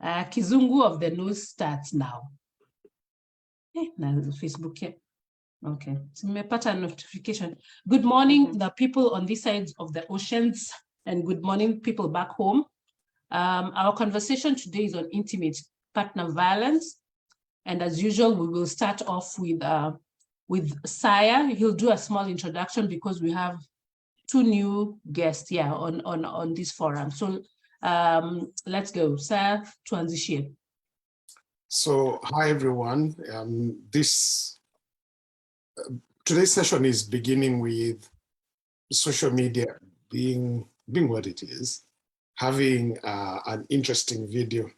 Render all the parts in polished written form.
Kizungu of the news starts now. Now Facebook here. Okay, so a notification. Good morning, the people on this side of the oceans, and good morning, people back home. Our conversation today is on intimate partner violence, and as usual, we will start off with Saya. He'll do a small introduction because we have two new guests here on this forum. So let's go, Saya, transition. So hi everyone. Today's session is beginning with social media being what it is, having an interesting video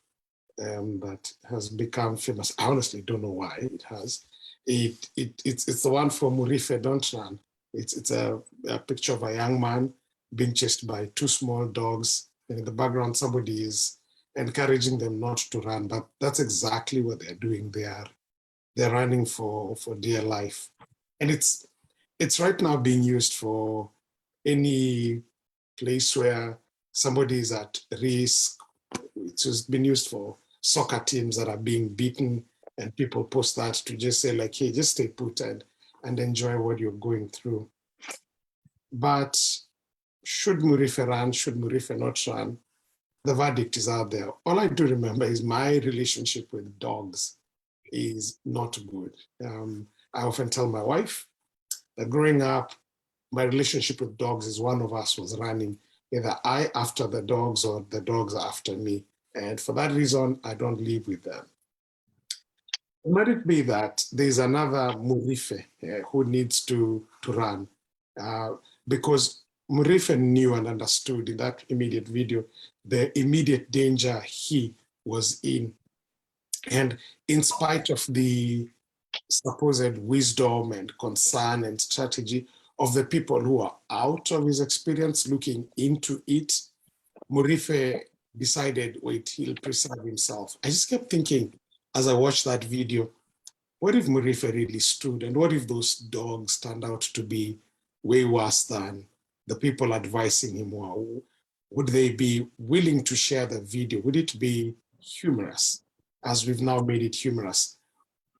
that has become famous. I honestly don't know why it has. It's the one from Murife Don't Run. It's a picture of a young man being chased by two small dogs, and in the background somebody is encouraging them not to run, but that's exactly what they're doing. They're running for dear life. And it's right now being used for any place where somebody is at risk. It's just been used for soccer teams that are being beaten, and people post that to just say like, hey, just stay put and enjoy what you're going through. But should Murife run? Should Murife not run? The verdict is out there. All I do remember is my relationship with dogs is not good. I often tell my wife that growing up, my relationship with dogs is one of us was running, either I after the dogs or the dogs after me. And for that reason, I don't live with them. Might it be that there's another Murife who needs to run because Murife knew and understood in that immediate video the immediate danger he was in. And in spite of the supposed wisdom and concern and strategy of the people who are out of his experience looking into it, Murife decided, wait, he'll preserve himself. I just kept thinking as I watched that video, what if Murife really stood, and what if those dogs turned out to be way worse than the people advising him were? Would they be willing to share the video? Would it be humorous, as we've now made it humorous?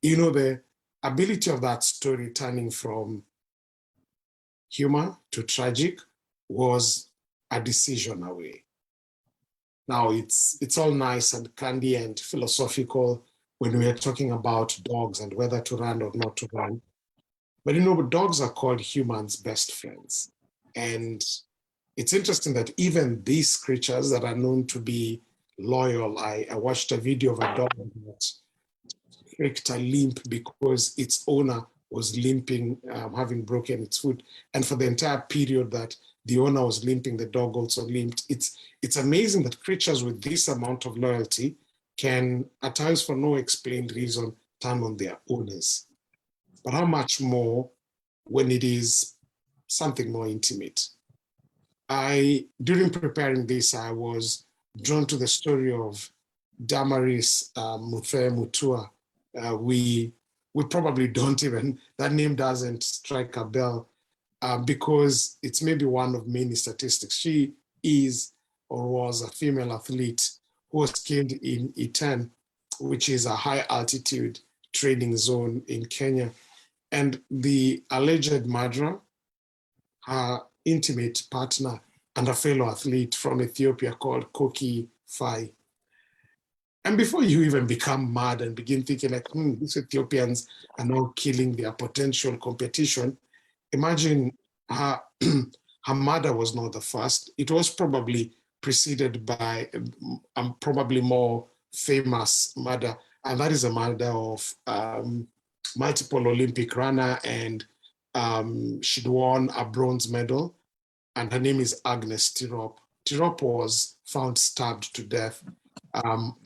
You know, the ability of that story turning from humor to tragic was a decision away. Now it's all nice and candy and philosophical when we are talking about dogs and whether to run or not to run. But you know, dogs are called humans' best friends. And it's interesting that even these creatures that are known to be loyal, I watched a video of a dog that faked a limp because its owner was limping, having broken its foot. And for the entire period that the owner was limping, the dog also limped. It's amazing that creatures with this amount of loyalty can, at times for no explained reason, turn on their owners. But how much more when it is something more intimate? During preparing this, I was drawn to the story of Damaris Umutua. We probably don't even, that name doesn't strike a bell because it's maybe one of many statistics. She is or was a female athlete who was killed in Iten, which is a high altitude training zone in Kenya. And the alleged murderer, her intimate partner and a fellow athlete from Ethiopia called Koki Fai. And before you even become mad and begin thinking like, these Ethiopians are now killing their potential competition, imagine her, her murder was not the first. It was probably preceded by a probably more famous murder, and that is a murder of multiple Olympic runner, and she'd won a bronze medal, and her name is Agnes Tirop. Tirop was found stabbed to death,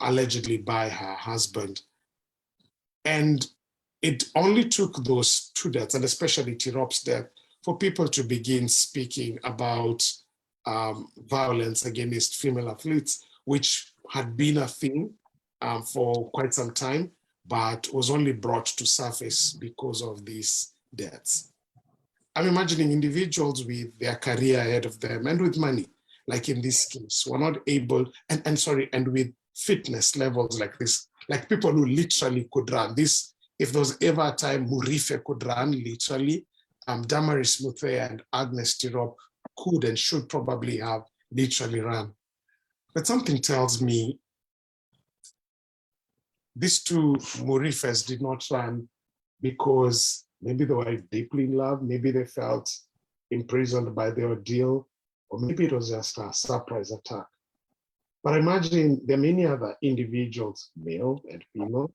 allegedly by her husband. And it only took those two deaths, and especially Tirop's death, for people to begin speaking about violence against female athletes, which had been a thing for quite some time, but was only brought to surface because of these deaths. I'm imagining individuals with their career ahead of them and with money, like in this case, were not able, and with fitness levels like this, like people who literally could run. This, if there was ever a time Murife could run, literally, Damaris Umutua and Agnes Tirop could and should probably have literally run. But something tells me these two Murifes did not run because maybe they were deeply in love, maybe they felt imprisoned by the ordeal, or maybe it was just a surprise attack. But imagine there are many other individuals, male and female,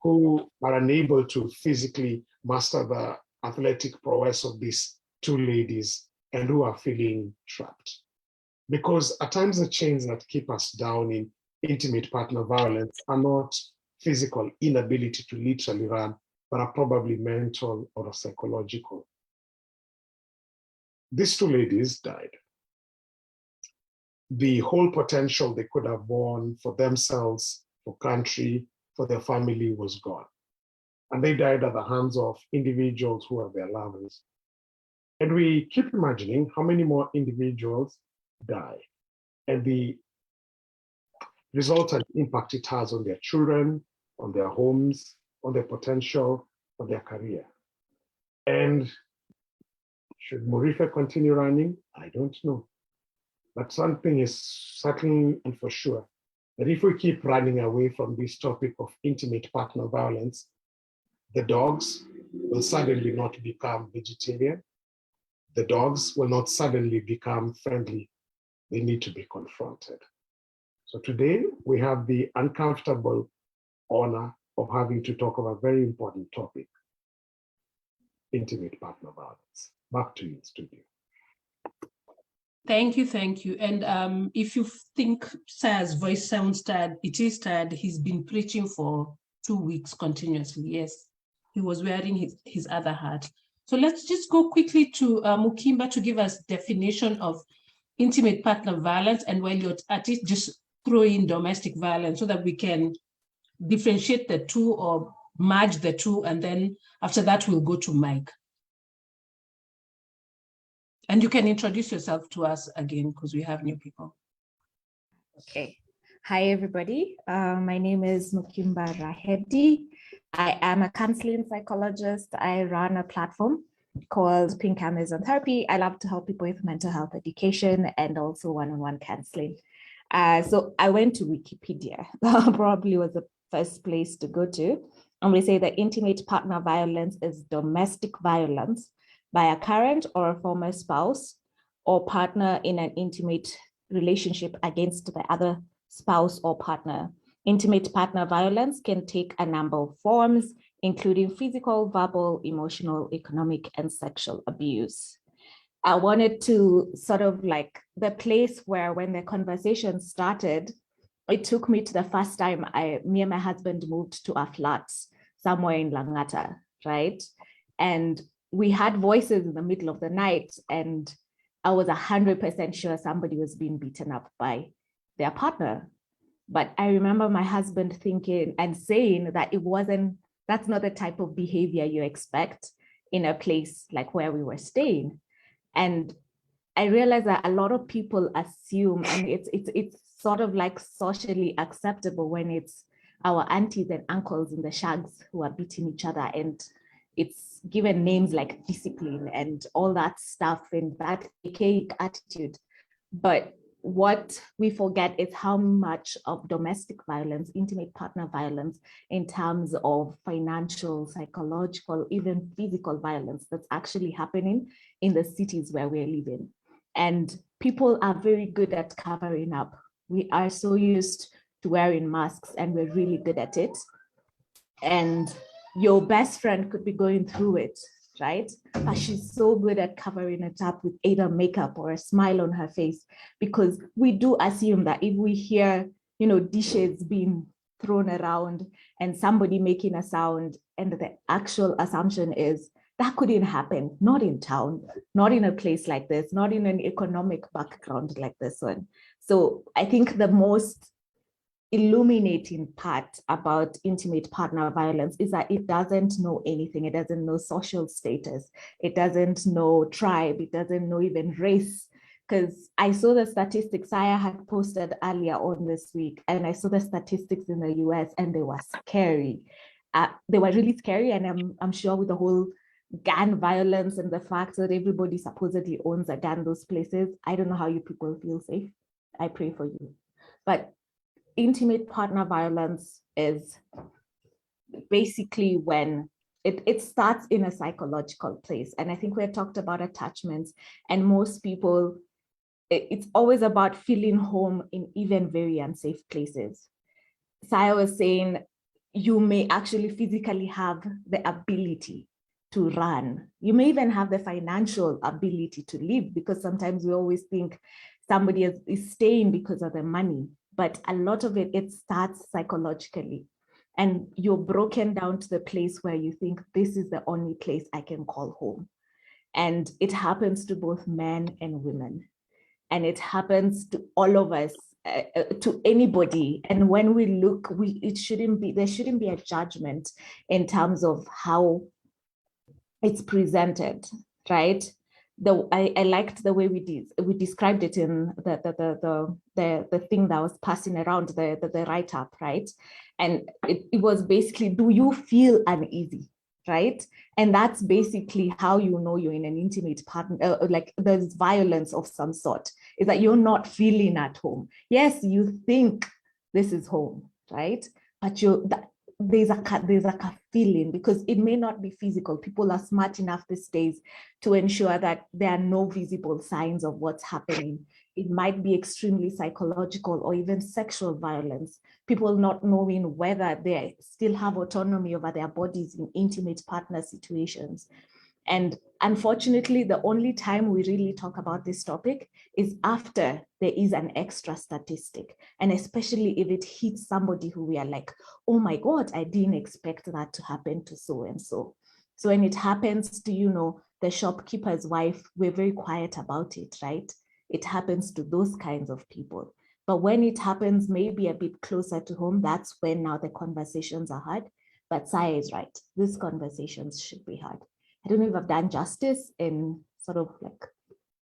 who are unable to physically master the athletic prowess of these two ladies and who are feeling trapped. Because at times the chains that keep us down in intimate partner violence are not physical inability to literally run, but are probably mental or psychological. These two ladies died. The whole potential they could have borne for themselves, for country, for their family was gone. And they died at the hands of individuals who are their lovers. And we keep imagining how many more individuals die and the resultant impact it has on their children, on their homes, on their potential, on their career. And should Murife continue running? I don't know. But something is certain and for sure, that if we keep running away from this topic of intimate partner violence, the dogs will suddenly not become vegetarian. The dogs will not suddenly become friendly. They need to be confronted. So today we have the uncomfortable honor of having to talk about a very important topic, intimate partner violence. Back to you, studio. Thank you, thank you. And if you think Say's voice sounds tired, it is tired. He's been preaching for 2 weeks continuously. Yes, he was wearing his other hat. So let's just go quickly to Mukimba to give us definition of intimate partner violence. And while you're at it, just throw in domestic violence so that we can differentiate the two or merge the two. And then after that, we'll go to Mike. And you can introduce yourself to us again because we have new people. Okay. Hi, everybody. My name is Mukimba Rahedi. I am a counseling psychologist. I run a platform called Pink Amazon Therapy. I love to help people with mental health education and also one-on-one counseling. So I went to Wikipedia. Probably was the first place to go to. And we say that intimate partner violence is domestic violence by a current or a former spouse or partner in an intimate relationship against the other spouse or partner. Intimate partner violence can take a number of forms, including physical, verbal, emotional, economic, and sexual abuse. I wanted to sort of like the place where when the conversation started, it took me to the first time me and my husband moved to a flat somewhere in Langata, right? And we had voices in the middle of the night, and I was 100% sure somebody was being beaten up by their partner. But I remember my husband thinking and saying that that's not the type of behavior you expect in a place like where we were staying. And I realized that a lot of people assume, and it's sort of like socially acceptable when it's our aunties and uncles in the shags who are beating each other, and it's given names like discipline and all that stuff and that archaic attitude. But what we forget is how much of domestic violence, intimate partner violence, in terms of financial, psychological, even physical violence that's actually happening in the cities where we're living. And people are very good at covering up. We are so used to wearing masks and we're really good at it. And your best friend could be going through it, right? But she's so good at covering it up with either makeup or a smile on her face, because we do assume that if we hear, dishes being thrown around and somebody making a sound, and the actual assumption is that couldn't happen, not in town, not in a place like this, not in an economic background like this one. So I think the most illuminating part about intimate partner violence is that it doesn't know anything. It doesn't know social status. It doesn't know tribe. It doesn't know even race. because I saw the statistics Saya had posted earlier on this week, and I saw the statistics in the US, and they were scary. They were really scary, and I'm sure with the whole gun violence and the fact that everybody supposedly owns a gun, those places, I don't know how you people feel safe. I pray for you. But intimate partner violence is basically when it starts in a psychological place. And I think we had talked about attachments, and most people, it's always about feeling home in even very unsafe places. Saya was saying you may actually physically have the ability to run. You may even have the financial ability to live, because sometimes we always think somebody is staying because of the money, but a lot of it starts psychologically. And you're broken down to the place where you think this is the only place I can call home. And it happens to both men and women. And it happens to all of us, to anybody. And when we look, there shouldn't be a judgment in terms of how it's presented, right? I liked the way we described it in the thing that was passing around, the write-up, right? And it was basically, do you feel uneasy, right? And that's basically how you know you're in an intimate partner, like there's violence of some sort, is that you're not feeling at home. Yes, you think this is home, right? But there's a feeling, because it may not be physical. People are smart enough these days to ensure that there are no visible signs of what's happening. It might be extremely psychological or even sexual violence. People not knowing whether they still have autonomy over their bodies in intimate partner situations. And unfortunately, the only time we really talk about this topic is after there is an extra statistic. And especially if it hits somebody who we are like, oh my God, I didn't expect that to happen to so-and-so. So when it happens to, the shopkeeper's wife, we're very quiet about it, right? It happens to those kinds of people. But when it happens maybe a bit closer to home, that's when now the conversations are had. But Saya is right. These conversations should be had. I don't know if I've done justice in sort of like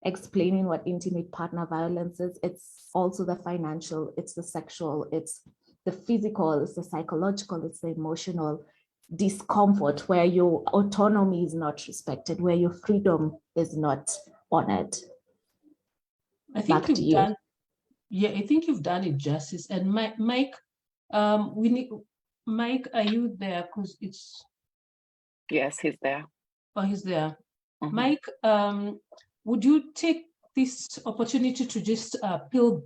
explaining what intimate partner violence is. It's also the financial, it's the sexual, it's the physical, it's the psychological, it's the emotional discomfort where your autonomy is not respected, where your freedom is not honored. I think you've done, I think you've done it justice. And Mike, Mike, are you there? Because it's... Yes, he's there. Oh, he's there. Mm-hmm. Mike, would you take this opportunity to just peel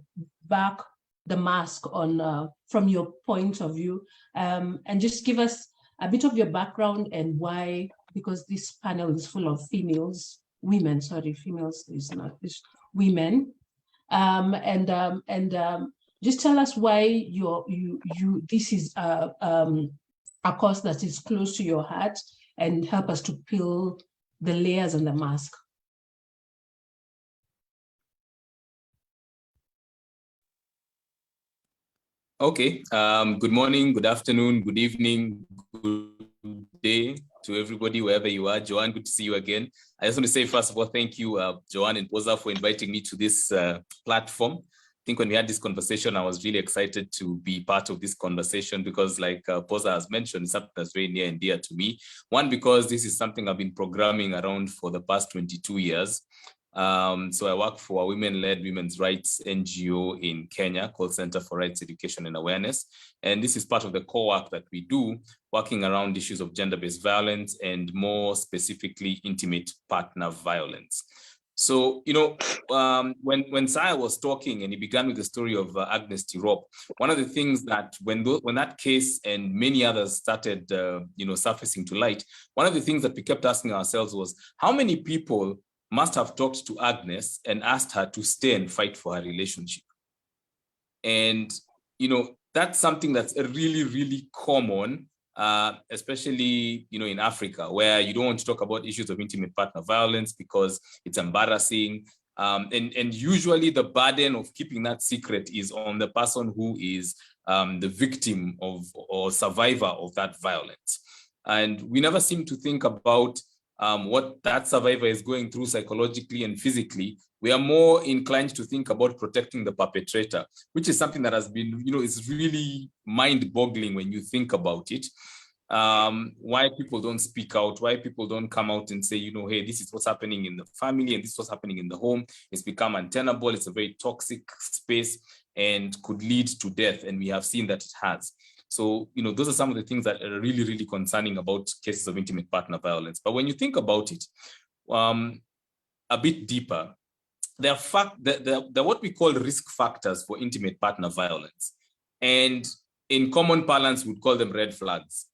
back the mask on from your point of view, and just give us a bit of your background and why, because this panel is full of women, is not, it's women. Just tell us why this is a cause that is close to your heart, and help us to peel the layers and the mask. Okay. Good morning, good afternoon, good evening, good day to everybody, wherever you are. Joanne, good to see you again. I just want to say, first of all, thank you, Joanne and Posa, for inviting me to this platform. I think when we had this conversation, I was really excited to be part of this conversation because, like Posa has mentioned, something that's very near and dear to me. One, because this is something I've been programming around for the past 22 years. So I work for a women-led women's rights NGO in Kenya called Center for Rights Education and Awareness. And this is part of the core work that we do, working around issues of gender-based violence and more specifically intimate partner violence. So, when Saya was talking and he began with the story of Agnes Tirop, one of the things that when that case and many others started, surfacing to light, one of the things that we kept asking ourselves was, how many people must have talked to Agnes and asked her to stay and fight for her relationship? And, that's something that's really, really common, especially, in Africa, where you don't want to talk about issues of intimate partner violence because it's embarrassing. And usually the burden of keeping that secret is on the person who is the victim of or survivor of that violence. And we never seem to think about what that survivor is going through psychologically and physically we are more inclined to think about protecting the perpetrator, which is something that has been, is really mind-boggling when you think about it. Why people don't speak out, why people don't come out and say, hey, this is what's happening in the family and this is what's happening in the home. It's become untenable. It's a very toxic space and could lead to death. And we have seen that it has. So, those are some of the things that are really, really concerning about cases of intimate partner violence. But when you think about it a bit deeper, there are what we call risk factors for intimate partner violence. And in common parlance, we'd call them red flags.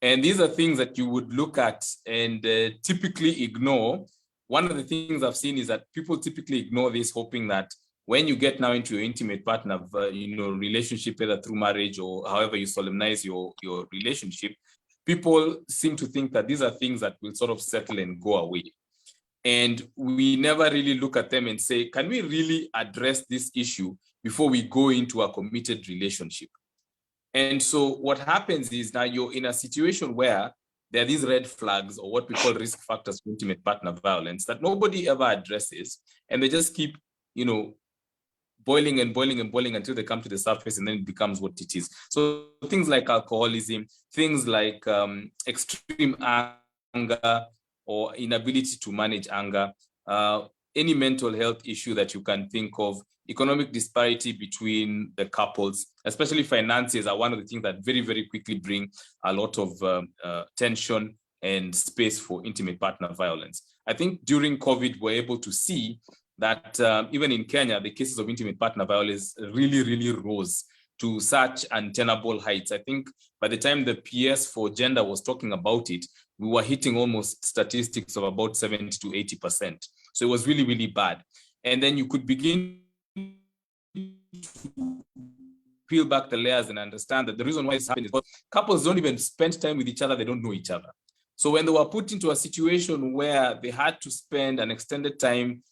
And these are things that you would look at and typically ignore. One of the things I've seen is that people typically ignore this, hoping that when you get now into your intimate partner, relationship, either through marriage or however you solemnize your relationship, people seem to think that these are things that will sort of settle and go away. And we never really look at them and say, can we really address this issue before we go into a committed relationship? And so what happens is now you're in a situation where there are these red flags, or what we call risk factors for intimate partner violence, that nobody ever addresses. And they just keep, boiling and boiling and boiling until they come to the surface, and then it becomes what it is. So things like alcoholism, things like extreme anger or inability to manage anger, any mental health issue that you can think of, economic disparity between the couples, especially finances, are one of the things that very, very quickly bring a lot of tension and space for intimate partner violence. I think during COVID, we're able to see that even in Kenya, the cases of intimate partner violence really, really rose to such untenable heights. I think by the time the PS for gender was talking about it, we were hitting almost statistics of about 70 to 80%. So it was really, really bad. And then you could begin to peel back the layers and understand that the reason why it's happening is because couples don't even spend time with each other, they don't know each other. So when they were put into a situation where they had to spend an extended time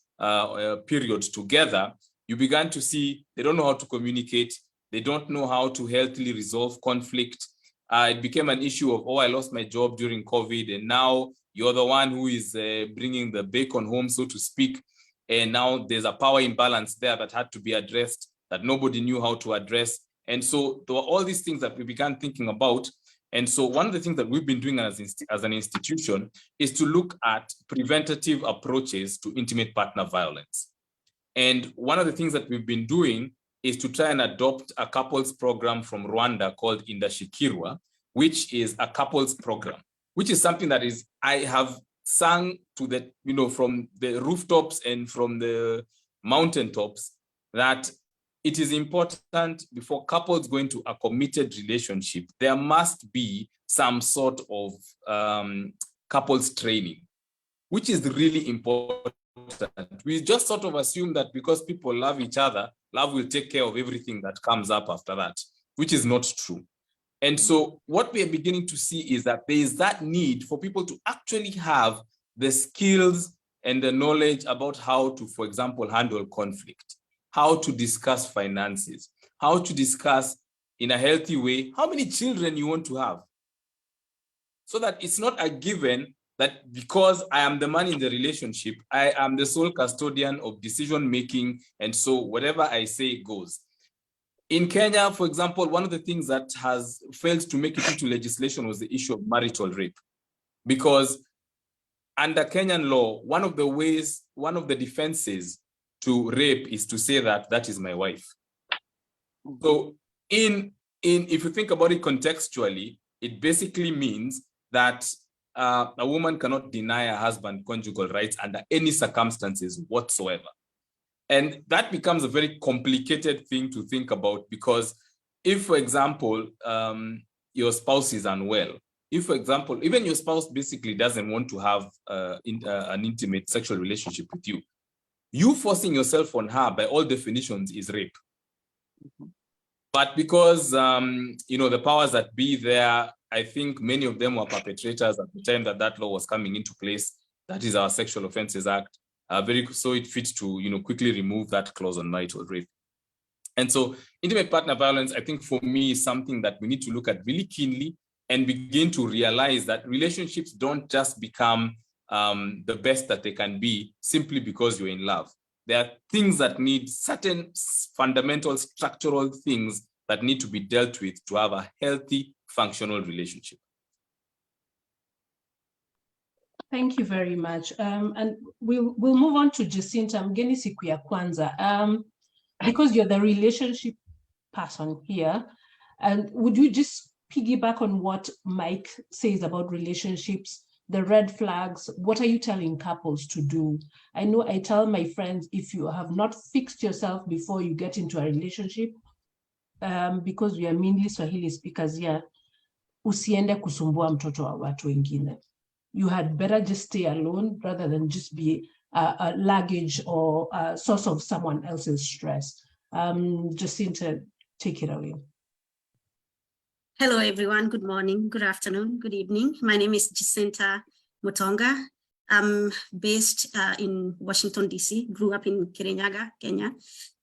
period together, you began to see they don't know how to communicate, they don't know how to healthily resolve conflict. It became an issue of, oh, I lost my job during COVID, and now you're the one who is bringing the bacon home, so to speak. And now there's a power imbalance there that had to be addressed, that nobody knew how to address. And so there were all these things that we began thinking about. And so one of the things that we've been doing as an institution is to look at preventative approaches to intimate partner violence. And one of the things that we've been doing is to try and adopt a couples program from Rwanda called Indashikirwa, which is a couples program, which is something that is, I have sung to the, from the rooftops and from the mountaintops, that it is important before couples go into a committed relationship, there must be some sort of couples training, which is really important. We just sort of assume that because people love each other, love will take care of everything that comes up after that, which is not true. And so what we are beginning to see is that there is that need for people to actually have the skills and the knowledge about how to, for example, handle conflict, how to discuss finances, how to discuss in a healthy way how many children you want to have. So that it's not a given that because I am the man in the relationship, I am the sole custodian of decision making, and so whatever I say goes. In Kenya, for example, one of the things that has failed to make it into legislation was the issue of marital rape. Because under Kenyan law, one of the defenses to rape is to say that that is my wife. So if you think about it contextually, it basically means that a woman cannot deny her husband conjugal rights under any circumstances whatsoever. And that becomes a very complicated thing to think about, because if, for example, your spouse is unwell, if, for example, even your spouse basically doesn't want to have an intimate sexual relationship with you, you forcing yourself on her, by all definitions, is rape. But because, the powers that be there, I think many of them were perpetrators at the time that law was coming into place. That is our Sexual Offences Act. So it fits to, quickly remove that clause on marital rape. And so intimate partner violence, I think for me, is something that we need to look at really keenly and begin to realize that relationships don't just become the best that they can be simply because you're in love. There are things that need certain fundamental structural things that need to be dealt with to have a healthy, functional relationship. Thank you very much. And we'll move on to Jacinta. Mgeni siku ya kwanza. Because you're the relationship person here, and would you just piggyback on what Mike says about relationships, the red flags? What are you telling couples to do? I know I tell my friends, if you have not fixed yourself before you get into a relationship, because we are mainly Swahili speakers here, usiende kusumbua mtoto wa watu wengine. You had better just stay alone rather than just be a luggage or a source of someone else's stress. Jacinta, take it away. Hello, everyone. Good morning, good afternoon, good evening. My name is Jacinta Mutonga. I'm based in Washington, D.C., grew up in Kirinyaga, Kenya.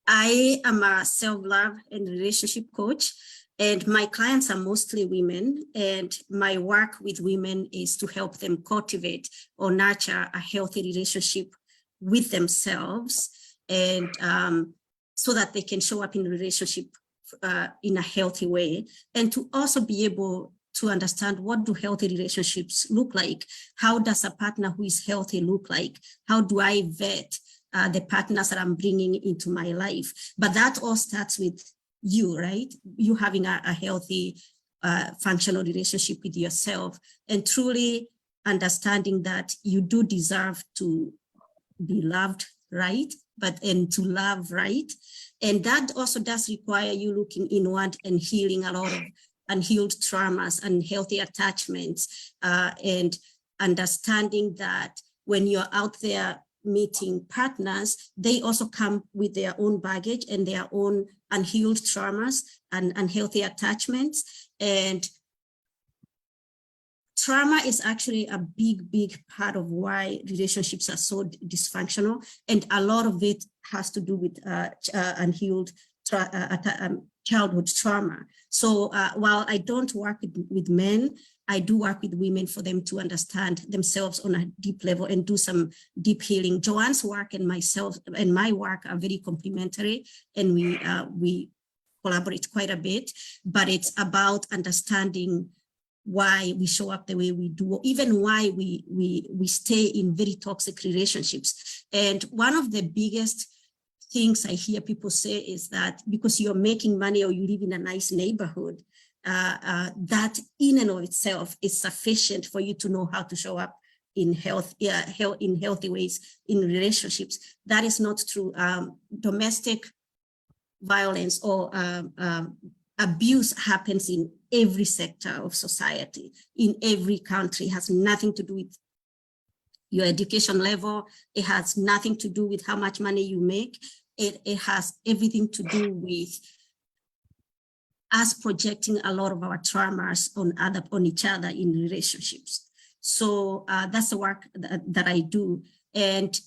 I am a self-love and relationship coach, and my clients are mostly women, and my work with women is to help them cultivate or nurture a healthy relationship with themselves, and so that they can show up in a relationship in a healthy way, and to also be able to understand what do healthy relationships look like? How does a partner who is healthy look like? How do I vet the partners that I'm bringing into my life? But that all starts with you, right? You having a healthy, functional relationship with yourself, and truly understanding that you do deserve to be loved right, and to love right. And that also does require you looking inward and healing a lot of unhealed traumas and healthy attachments, and understanding that when you're out there meeting partners, they also come with their own baggage and their own unhealed traumas and unhealthy attachments. And trauma is actually a big part of why relationships are so dysfunctional. And a lot of it has to do with unhealed childhood trauma. So while I don't work with men, I do work with women for them to understand themselves on a deep level and do some deep healing. Joanne's work and myself and my work are very complementary, and we collaborate quite a bit, but it's about understanding why we show up the way we do, even why we stay in very toxic relationships. And one of the biggest things I hear people say is that because you're making money or you live in a nice neighborhood, that in and of itself is sufficient for you to know how to show up in healthy ways in relationships. That is not true. Domestic violence or abuse happens in every sector of society, in every country. It has nothing to do with your education level. It has nothing to do with how much money you make. It has everything to do with us projecting a lot of our traumas on each other in relationships. So that's the work that I do. And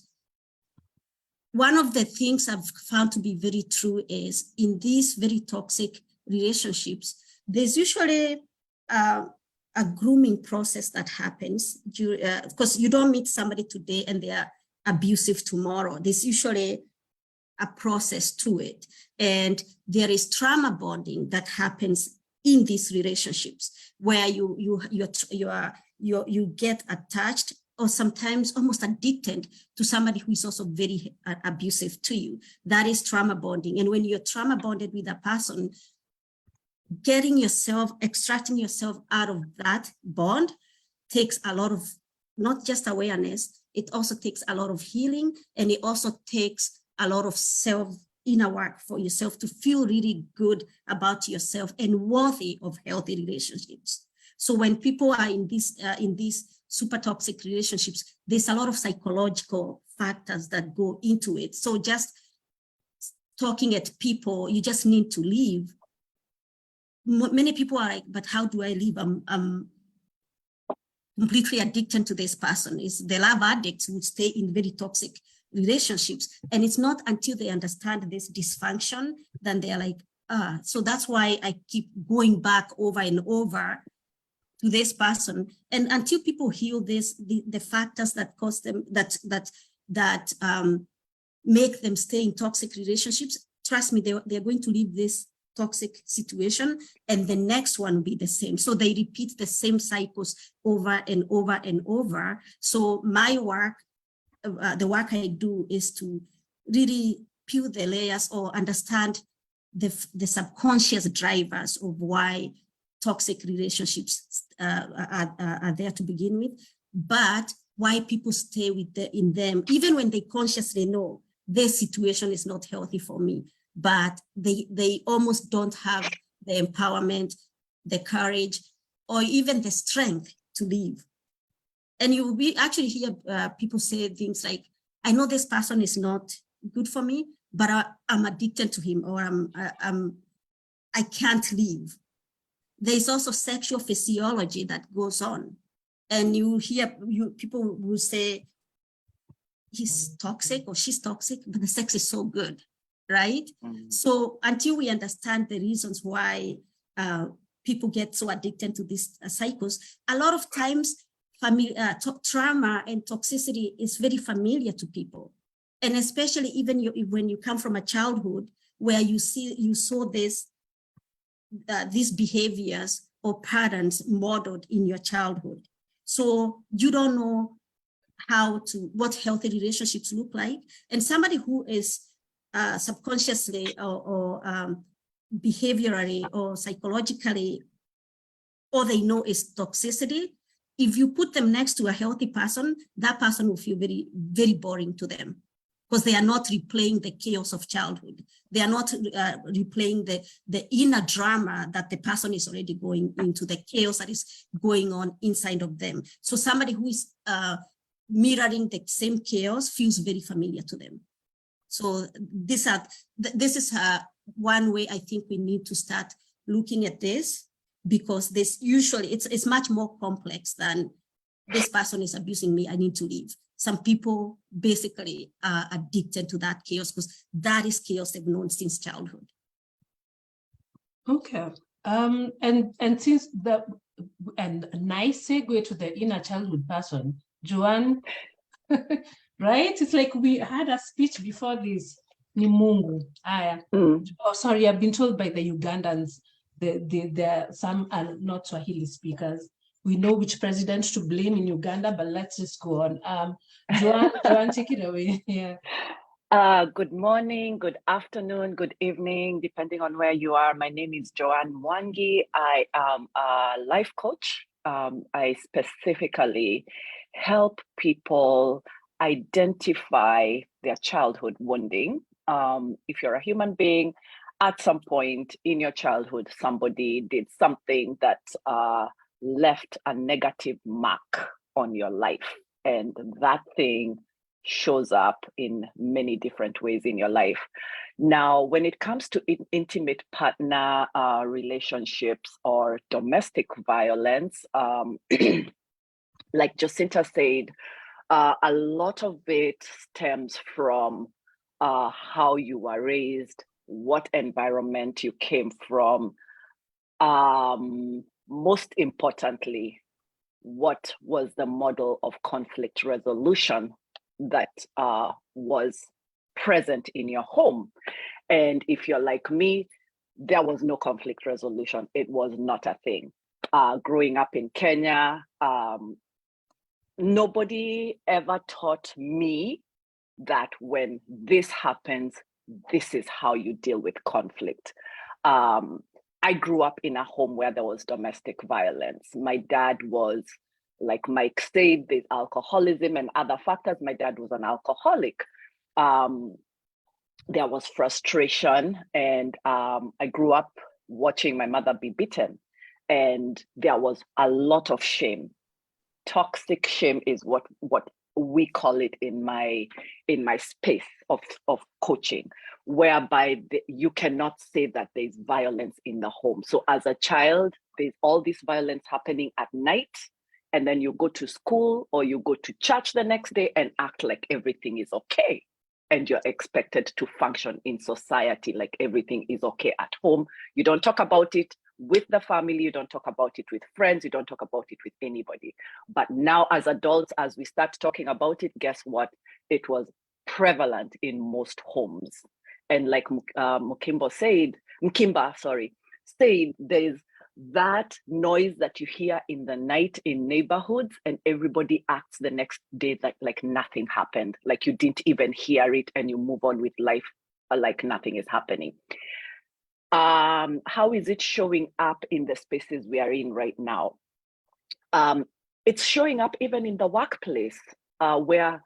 one of the things I've found to be very true is in these very toxic relationships, there's usually a grooming process that happens because you don't meet somebody today and they are abusive tomorrow. There's usually a process to it. And there is trauma bonding that happens in these relationships where you get attached or sometimes almost addicted to somebody who is also very abusive to you. That is trauma bonding. And when you're trauma bonded with a person, extracting yourself out of that bond takes a lot of, not just awareness, it also takes a lot of healing, and it also takes a lot of inner work for yourself to feel really good about yourself and worthy of healthy relationships. So when people are in these super toxic relationships, there's a lot of psychological factors that go into it. So just talking at people, you just need to leave. Many people are like, but how do I leave? I'm completely addicted to this person. The love addicts would stay in very toxic relationships. And it's not until they understand this dysfunction, then they're like, so that's why I keep going back over and over to this person. And until people heal this, the factors that cause them, that make them stay in toxic relationships, trust me, they're going to leave this toxic situation and the next one will be the same. So they repeat the same cycles over and over and over. So my work, the work I do is to really peel the layers or understand the subconscious drivers of why toxic relationships are there to begin with, but why people stay in them, even when they consciously know this situation is not healthy for me, but they almost don't have the empowerment, the courage, or even the strength to leave. And you will actually hear people say things like, I know this person is not good for me, but I'm addicted to him, or I can't leave. There's also sexual physiology that goes on. And you hear people will say, he's toxic or she's toxic, but the sex is so good, right? Mm-hmm. So until we understand the reasons why people get so addicted to these cycles, a lot of times trauma and toxicity is very familiar to people. And especially even when you come from a childhood where you saw these behaviors or patterns modeled in your childhood. So you don't know what healthy relationships look like. And somebody who is subconsciously or behaviorally or psychologically, all they know is toxicity. If you put them next to a healthy person, that person will feel very, very boring to them, because they are not replaying the chaos of childhood. They are not replaying the inner drama that the person is already going into, the chaos that is going on inside of them. So somebody who is mirroring the same chaos feels very familiar to them. So this is one way I think we need to start looking at this, because this usually it's much more complex than this person is abusing me, I need to leave. Some people basically are addicted to that chaos because that is chaos they've known since childhood. Okay. And since and a nice segue to the inner childhood person, Joanne, right? It's like we had a speech before this. Ni Mungu. Oh, sorry, I've been told by the Ugandans some are not Swahili speakers. We know which president to blame in Uganda, but let's just go on. Joanne, take it away. Yeah. Good morning, good afternoon, good evening, depending on where you are. My name is Joanne Mwangi. I am a life coach. I specifically help people identify their childhood wounding. If you're a human being, at some point in your childhood, somebody did something that left a negative mark on your life. And that thing shows up in many different ways in your life. Now, when it comes to intimate partner relationships or domestic violence, like Jacinta said, a lot of it stems from how you were raised, what environment you came from, most importantly, what was the model of conflict resolution that was present in your home. And if you're like me, there was no conflict resolution. It was not a thing. Growing up in Kenya, nobody ever taught me that when this happens, this is how you deal with conflict. I grew up in a home where there was domestic violence. My dad was, like Mike said, there's alcoholism and other factors. My dad was an alcoholic. There was frustration, and I grew up watching my mother be beaten, and there was a lot of shame. Toxic shame is what we call it in my space of coaching, whereby you cannot say that there's violence in the home. So as a child, there's all this violence happening at night, and then you go to school or you go to church the next day and act like everything is okay. And you're expected to function in society like everything is okay at home. You don't talk about it, with the family, you don't talk about it with friends, you don't talk about it with anybody. But now as adults, as we start talking about it, guess what? It was prevalent in most homes. And like Mukimba said, there's that noise that you hear in the night in neighborhoods, and everybody acts the next day like nothing happened, like you didn't even hear it, and you move on with life like nothing is happening. How is it showing up in the spaces we are in right now? It's showing up even in the workplace, where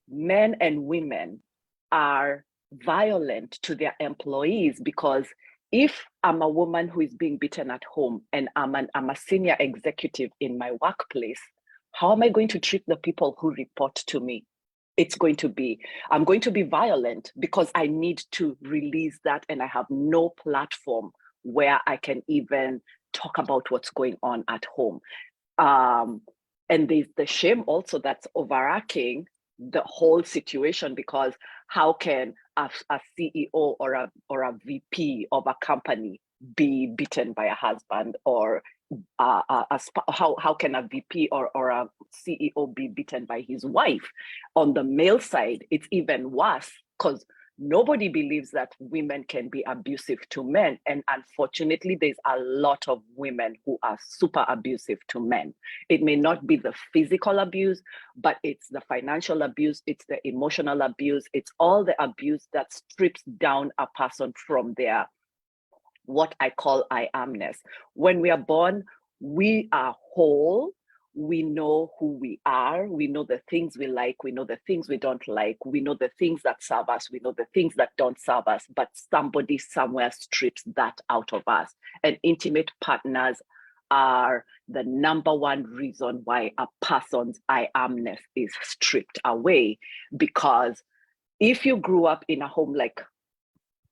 men and women are violent to their employees, because if I'm a woman who is being beaten at home and I'm a senior executive in my workplace, how am I going to treat the people who report to me? I'm going to be violent because I need to release that, and I have no platform where I can even talk about what's going on at home. And there's the shame also that's overarching the whole situation, because how can a CEO or a VP of a company be beaten by a husband, or how can a VP or a CEO be beaten by his wife? On the male side, it's even worse, because nobody believes that women can be abusive to men. And unfortunately, there's a lot of women who are super abusive to men. It may not be the physical abuse, but it's the financial abuse, it's the emotional abuse, it's all the abuse that strips down a person from their, what I call I amness. When we are born, we are whole. We know who we are. We know the things we like. We know the things we don't like. We know the things that serve us. We know the things that don't serve us. But somebody somewhere strips that out of us. And intimate partners are the number one reason why a person's I amness is stripped away. Because if you grew up in a home like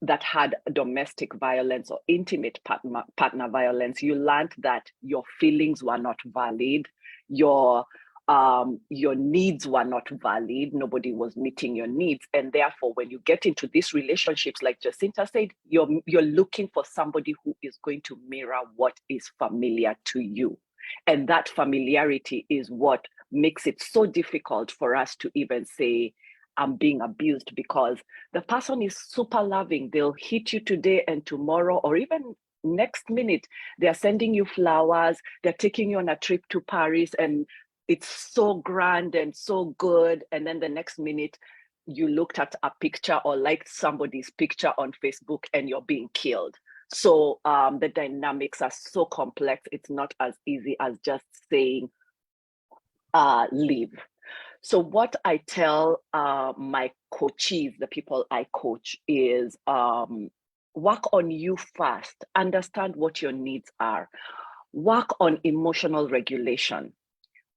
that had domestic violence or intimate partner violence, you learned that your feelings were not valid, your needs were not valid, nobody was meeting your needs. And therefore, when you get into these relationships, like Jacinta said, you're looking for somebody who is going to mirror what is familiar to you. And that familiarity is what makes it so difficult for us to even say, I'm being abused, because the person is super loving. They'll hit you today and tomorrow, or even next minute, they're sending you flowers, they're taking you on a trip to Paris, and it's so grand and so good. And then the next minute, you looked at a picture or liked somebody's picture on Facebook and you're being killed. So the dynamics are so complex. It's not as easy as just saying, leave. So what I tell my coachees, the people I coach, is work on you first. Understand what your needs are. Work on emotional regulation.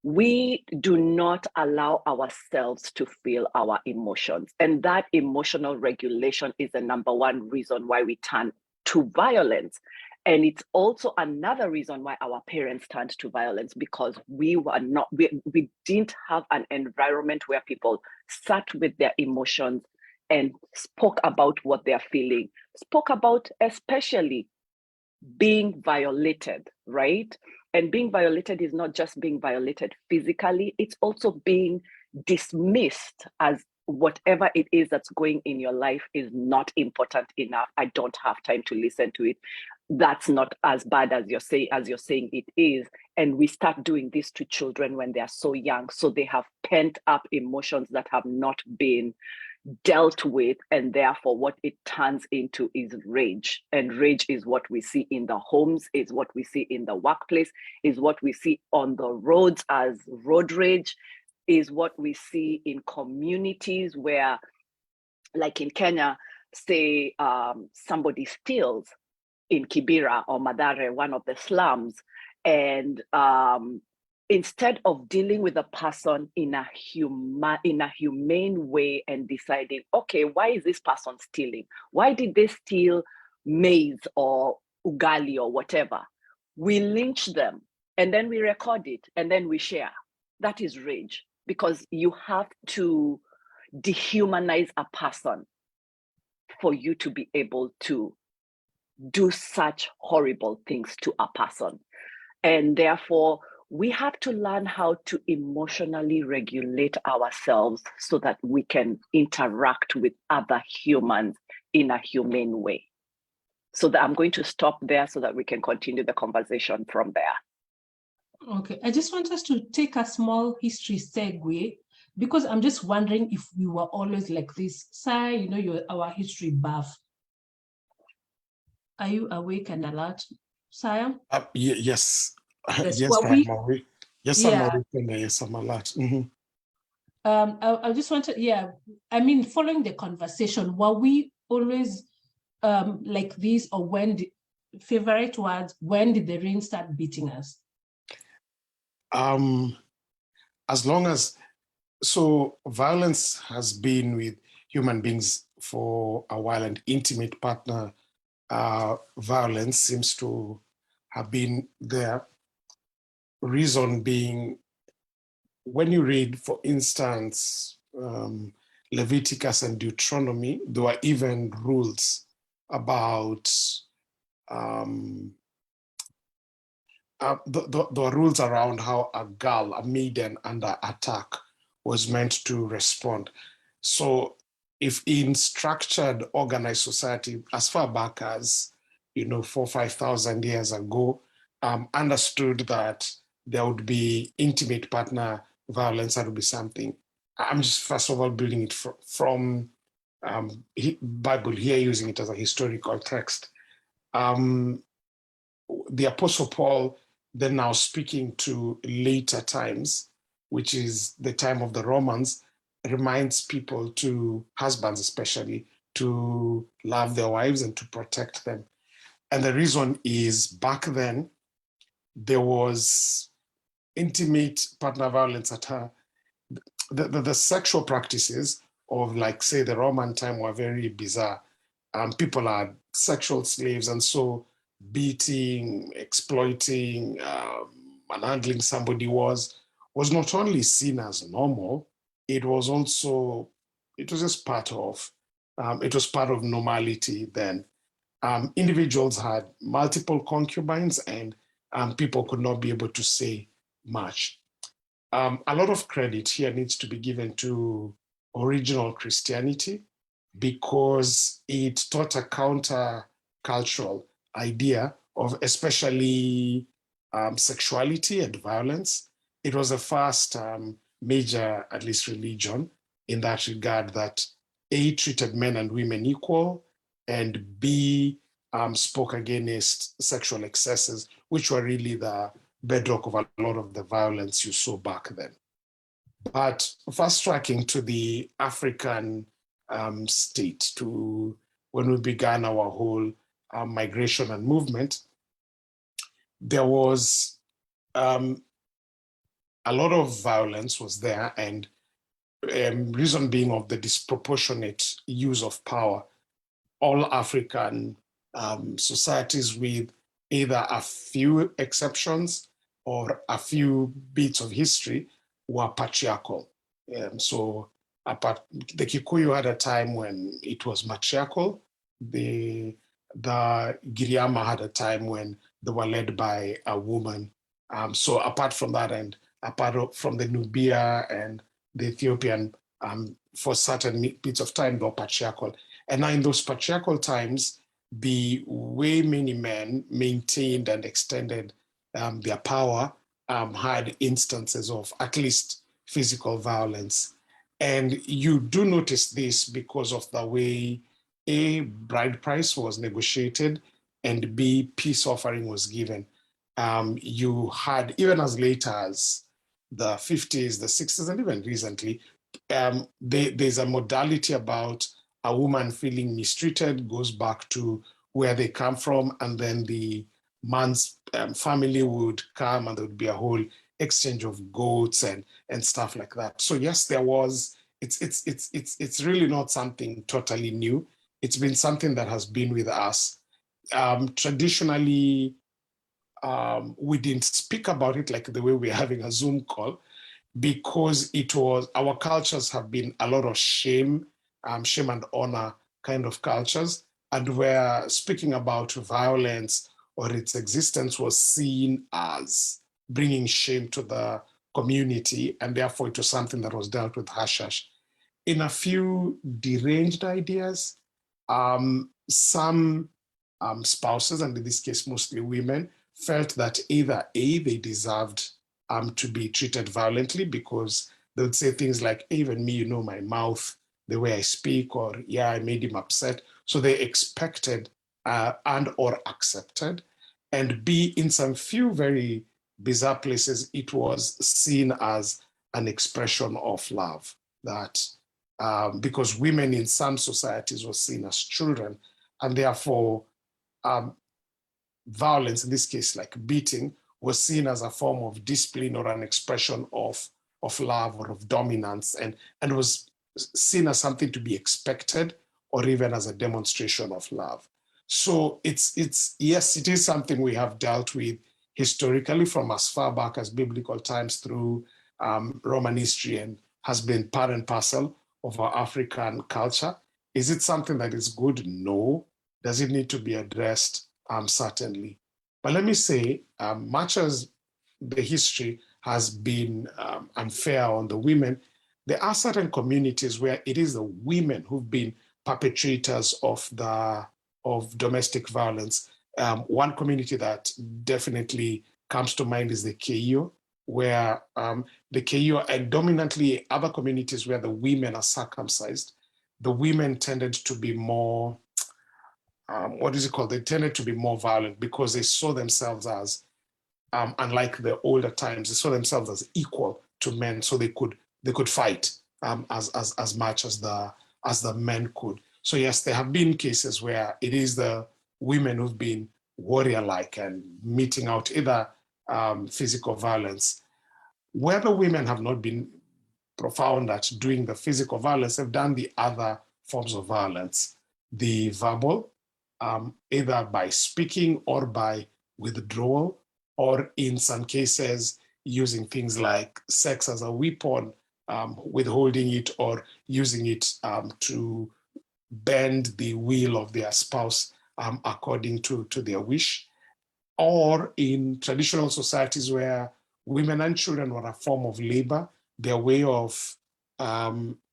We do not allow ourselves to feel our emotions. And that emotional regulation is the number one reason why we turn to violence. And it's also another reason why our parents turned to violence, because we didn't have an environment where people sat with their emotions and spoke about what they're feeling, spoke about especially being violated, right? And being violated is not just being violated physically, it's also being dismissed as whatever it is that's going in your life is not important enough. I don't have time to listen to it. That's not as bad as you're saying it is. And we start doing this to children when they are so young. So they have pent up emotions that have not been dealt with, and therefore what it turns into is rage. And rage is what we see in the homes, is what we see in the workplace, is what we see on the roads as road rage, is what we see in communities where, like in Kenya, say somebody steals in Kibera or Mathare, one of the slums, and instead of dealing with the person in a humane way and deciding, okay, why is this person stealing? Why did they steal maize or ugali or whatever? We lynch them, and then we record it, and then we share. That is rage, because you have to dehumanize a person for you to be able to do such horrible things to a person. And therefore, we have to learn how to emotionally regulate ourselves so that we can interact with other humans in a humane way. So that I'm going to stop there so that we can continue the conversation from there. Okay, I just want us to take a small history segue, because I'm just wondering if we were always like this. Sai, you know, you're our history buff. Are you awake and alert, Saya? Yes. Yes. Yes, Well, I'm awake. Yes, I'm yeah. awake and yes, I'm alert. Mhm. I just wanted, yeah, I mean, following the conversation, were we always like this, or favorite words, when did the rain start beating us? As long as, so violence has been with human beings for a while, and intimate partner violence seems to have been there. Reason being, when you read, for instance, Leviticus and Deuteronomy, there were even rules about the rules around how a girl, a maiden under attack, was meant to respond. So if in structured, organized society, as far back as, 4,000 or 5,000 years ago, understood that there would be intimate partner violence, that would be something. I'm just, first of all, building it from Bible here, using it as a historical text. The Apostle Paul, then now speaking to later times, which is the time of the Romans, reminds people, to husbands especially, to love their wives and to protect them. And the reason is, back then, there was intimate partner violence at her. The sexual practices of, like, say, the Roman time were very bizarre. People are sexual slaves, and so beating, exploiting, manhandling somebody was not only seen as normal, it was just part of, it was part of normality then. Individuals had multiple concubines, and people could not be able to say much. A lot of credit here needs to be given to original Christianity, because it taught a counter-cultural idea of, especially sexuality and violence. It was the first major, at least, religion in that regard, that A, treated men and women equal, and B, spoke against sexual excesses, which were really the bedrock of a lot of the violence you saw back then. But fast tracking to the African state, to when we began our whole migration and movement, there was a lot of violence was there, and reason being of the disproportionate use of power. All African societies, with either a few exceptions or a few bits of history, were patriarchal. So the Kikuyu had a time when it was matriarchal. The Giriama had a time when they were led by a woman. So apart from that, and from the Nubia and the Ethiopian, for certain bits of time, they were patriarchal. And now in those patriarchal times, the way many men maintained and extended their power had instances of at least physical violence. And you do notice this because of the way A, bride price was negotiated, and B, peace offering was given. You had, even as late as the 50s, the 60s, and even recently, there's a modality about a woman feeling mistreated, goes back to where they come from, and then the man's family would come, and there would be a whole exchange of goats and stuff like that. So yes, there was. It's really not something totally new. It's been something that has been with us. Traditionally, we didn't speak about it like the way we're having a Zoom call, because it was, our cultures have been a lot of shame and honor kind of cultures. and where speaking about violence or its existence was seen as bringing shame to the community, and therefore it was something that was dealt with hush-hush. In a few deranged ideas, some spouses, and in this case mostly women, felt that either A, they deserved to be treated violently because they would say things like, even me, you know my mouth, the way I speak, or yeah, I made him upset. So they expected and or accepted. And B, in some few very bizarre places, it was seen as an expression of love, that because women in some societies were seen as children, and therefore violence, in this case like beating, was seen as a form of discipline or an expression of love or of dominance, and was seen as something to be expected or even as a demonstration of love. So it's yes, it is something we have dealt with historically from as far back as biblical times through Roman history, and has been part and parcel of our African culture. Is it something that is good? No. Does it need to be addressed? Certainly. But let me say, much as the history has been unfair on the women, there are certain communities where it is the women who've been perpetrators of domestic violence. One community that definitely comes to mind is the Keio, where the Keio, and dominantly other communities where the women are circumcised, the women tended to be more, they tended to be more violent because they saw themselves as, unlike the older times, they saw themselves as equal to men, so they could fight as much as the men could. So yes, there have been cases where it is the women who've been warrior-like and meting out either physical violence. Where the women have not been profound at doing the physical violence, they've done the other forms of violence, the verbal, either by speaking or by withdrawal, or in some cases using things like sex as a weapon, withholding it or using it to bend the will of their spouse according to their wish. Or in traditional societies where women and children were a form of labor, their way of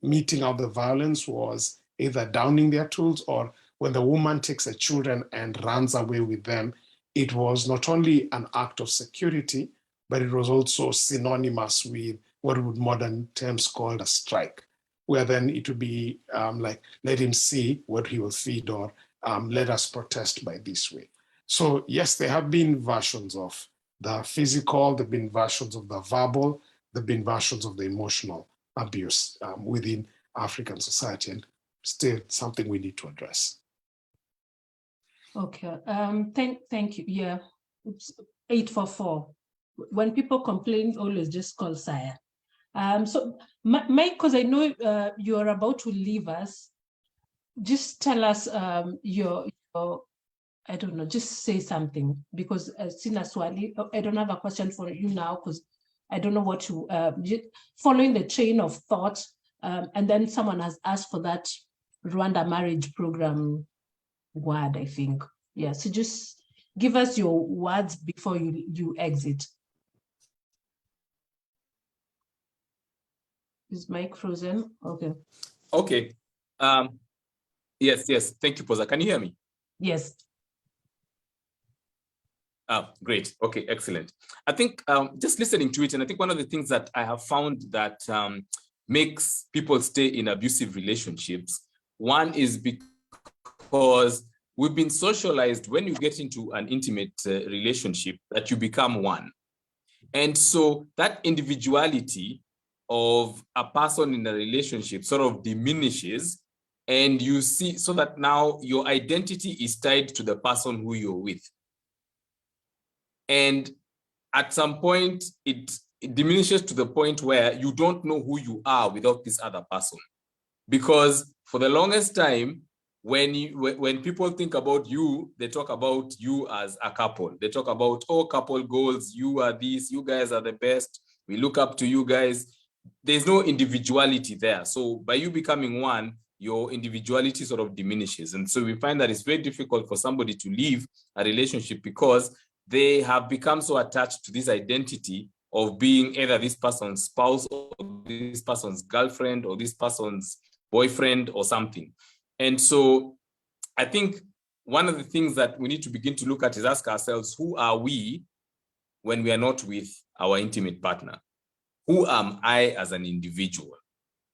meting out the violence was either downing their tools, or when the woman takes the children and runs away with them, it was not only an act of security, but it was also synonymous with what would modern terms called a strike, where then it would be like, let him see what he will feed, or let us protest by this way. So yes, there have been versions of the physical, there have been versions of the verbal, there have been versions of the emotional abuse within African society, and still something we need to address. Okay, thank you. Yeah, oops. 844. When people complain, always just call Saya. So Mike, because I know you're about to leave us, just tell us your I don't know, just say something, because Sina Swali, I don't have a question for you now because I don't know what to, following the train of thought, and then someone has asked for that Rwanda marriage program word, I think. Yeah, so just give us your words before you exit. Is Mike frozen? Okay. Okay. Yes. Thank you, Posa. Can you hear me? Yes. Great. Okay, excellent. I think just listening to it, and I think one of the things that I have found that makes people stay in abusive relationships, one is because we've been socialized when you get into an intimate relationship that you become one. And so that individuality of a person in a relationship sort of diminishes, and you see, so that now your identity is tied to the person who you're with. And at some point, it diminishes to the point where you don't know who you are without this other person. Because for the longest time, when people think about you, they talk about you as a couple. They talk about, oh, couple goals, you are this, you guys are the best, we look up to you guys. There's no individuality there. So by you becoming one, your individuality sort of diminishes. And so we find that it's very difficult for somebody to leave a relationship because they have become so attached to this identity of being either this person's spouse or this person's girlfriend or this person's boyfriend or something. And so I think one of the things that we need to begin to look at is ask ourselves, who are we when we are not with our intimate partner? Who am I as an individual?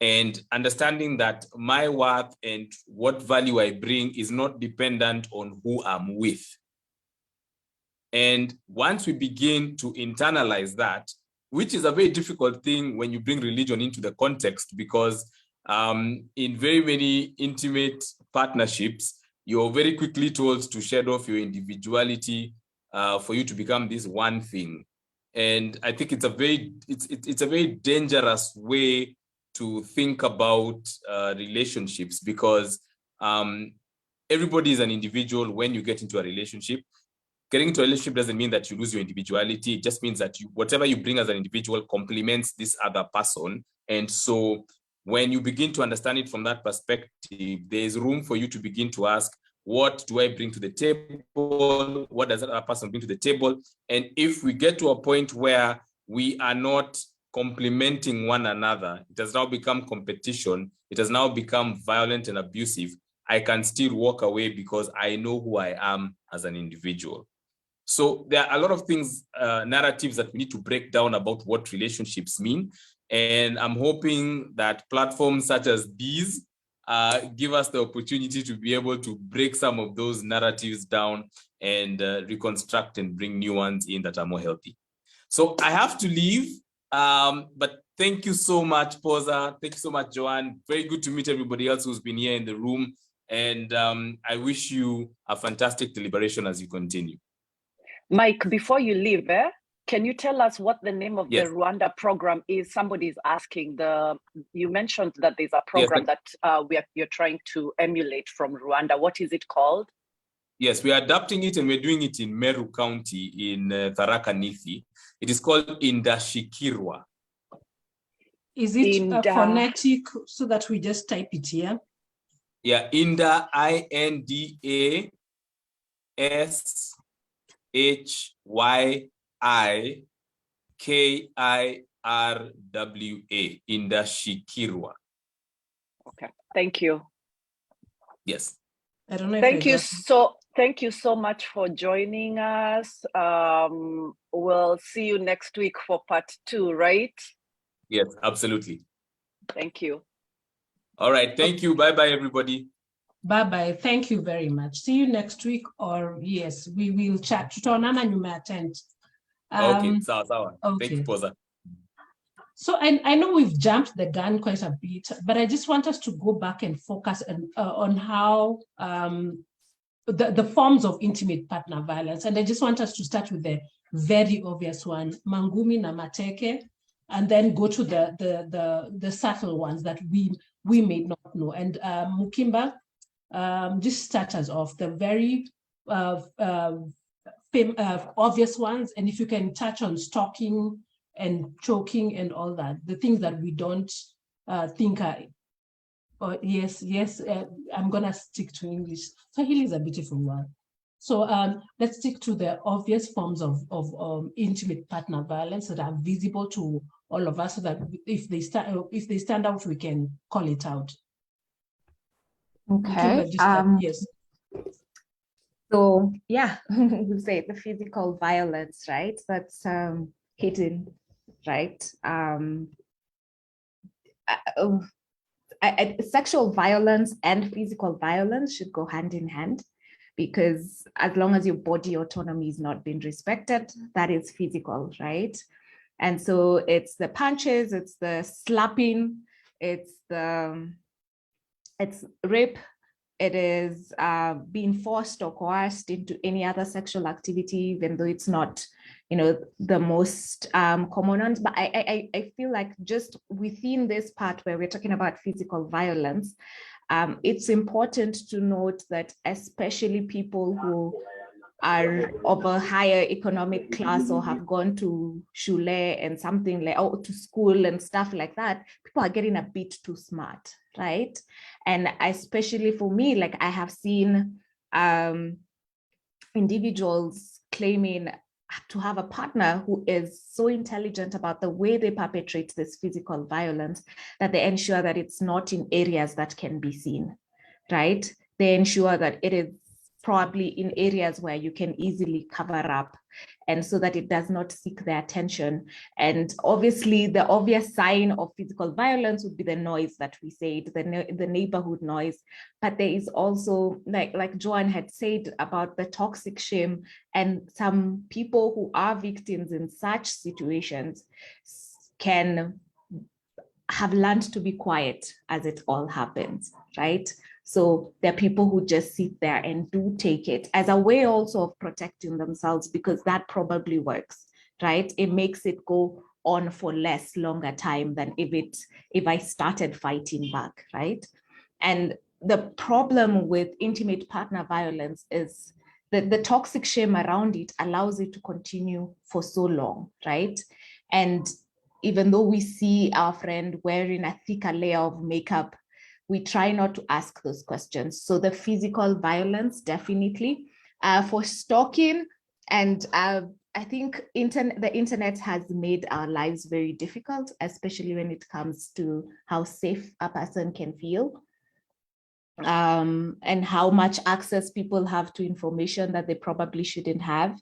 And understanding that my worth and what value I bring is not dependent on who I'm with. And once we begin to internalize that, which is a very difficult thing when you bring religion into the context, because in very many intimate partnerships, you're very quickly told to shed off your individuality for you to become this one thing. And I think it's a very dangerous way to think about relationships, because everybody is an individual when you get into a relationship. Getting into a relationship doesn't mean that you lose your individuality. It just means that whatever you bring as an individual complements this other person. And so when you begin to understand it from that perspective, there's room for you to begin to ask, what do I bring to the table? What does that other person bring to the table? And if we get to a point where we are not complementing one another, it has now become competition, it has now become violent and abusive, I can still walk away because I know who I am as an individual. So there are a lot of things, narratives that we need to break down about what relationships mean. And I'm hoping that platforms such as these give us the opportunity to be able to break some of those narratives down and reconstruct and bring new ones in that are more healthy. So I have to leave, but thank you so much, Posa. Thank you so much, Joanne. Very good to meet everybody else who's been here in the room. And I wish you a fantastic deliberation as you continue. Mike, before you leave, can you tell us what the name of Yes. the Rwanda program is? Somebody's asking. You mentioned that there's a program Yes, that you're trying to emulate from Rwanda. What is it called? Yes, we are adapting it and we're doing it in Meru County in Tharaka Nithi. It is called Indashikirwa. Is it phonetic so that we just type it here? Yeah, Inda, INDASHYIRWA. Indashikirwa. Okay, thank you. Yes. I don't know if Thank you so much for joining us. We'll see you next week for part 2, right? Yes, absolutely. Thank you. All right, thank you. Bye-bye, everybody. Bye-bye. Thank you very much. See you next week, or yes, we will chat. Tutaonana and you may attend. Okay, sawa. Okay. Thank you, Posa. So I know we've jumped the gun quite a bit, but I just want us to go back and focus on how the forms of intimate partner violence. And I just want us to start with the very obvious one, Mangumi na Mateke, and then go to the subtle ones that we may not know. And Mukimba, just start us off, the very obvious ones. And if you can touch on stalking and choking and all that, the things that we don't think are, yes, I'm gonna stick to English. Swahili is a beautiful word. So let's stick to the obvious forms of intimate partner violence that are visible to all of us, so that if they stand out, we can call it out. Okay. Yes. So yeah, we say the physical violence, right? That's hidden, right? Sexual violence and physical violence should go hand in hand, because as long as your body autonomy is not being respected, that is physical, right? And so it's the punches, it's the slapping, it's rape, it is being forced or coerced into any other sexual activity, even though it's not, the most common ones. But I feel like just within this part where we're talking about physical violence, it's important to note that especially people who are of a higher economic class or have gone to shule and something like, oh, to school and stuff like that, people are getting a bit too smart, right? And especially for me, like I have seen individuals claiming to have a partner who is so intelligent about the way they perpetrate this physical violence that they ensure that it's not in areas that can be seen, right? They ensure that it is probably in areas where you can easily cover up, and so that it does not seek their attention. And obviously the obvious sign of physical violence would be the noise that we said, the neighborhood noise. But there is also, like Joanne had said, about the toxic shame, and some people who are victims in such situations can have learned to be quiet as it all happens, right? So there are people who just sit there and do take it as a way also of protecting themselves, because that probably works, right? It makes it go on for longer time than if I started fighting back, right? And the problem with intimate partner violence is that the toxic shame around it allows it to continue for so long, right? And even though we see our friend wearing a thicker layer of makeup, we try not to ask those questions. So the physical violence, definitely. For stalking, and I think the internet has made our lives very difficult, especially when it comes to how safe a person can feel, and how much access people have to information that they probably shouldn't have.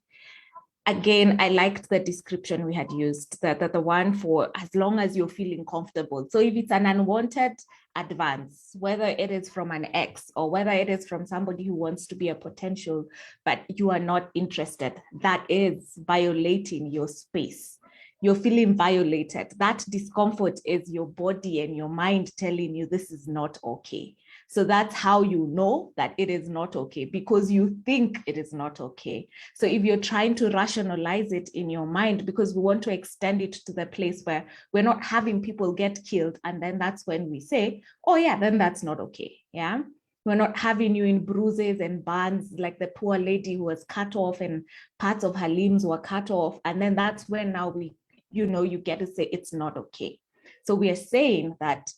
Again, I liked the description we had used, that the one for as long as you're feeling comfortable. So if it's an unwanted advance, whether it is from an ex or whether it is from somebody who wants to be a potential, but you are not interested, that is violating your space. You're feeling violated. That discomfort is your body and your mind telling you this is not okay. So that's how you know that it is not okay, because you think it is not okay. So if you're trying to rationalize it in your mind, because we want to extend it to the place where we're not having people get killed, and then that's when we say, oh yeah, then that's not okay, yeah? We're not having you in bruises and burns like the poor lady who was cut off and parts of her limbs were cut off, and then that's when now you get to say it's not okay. So we are saying that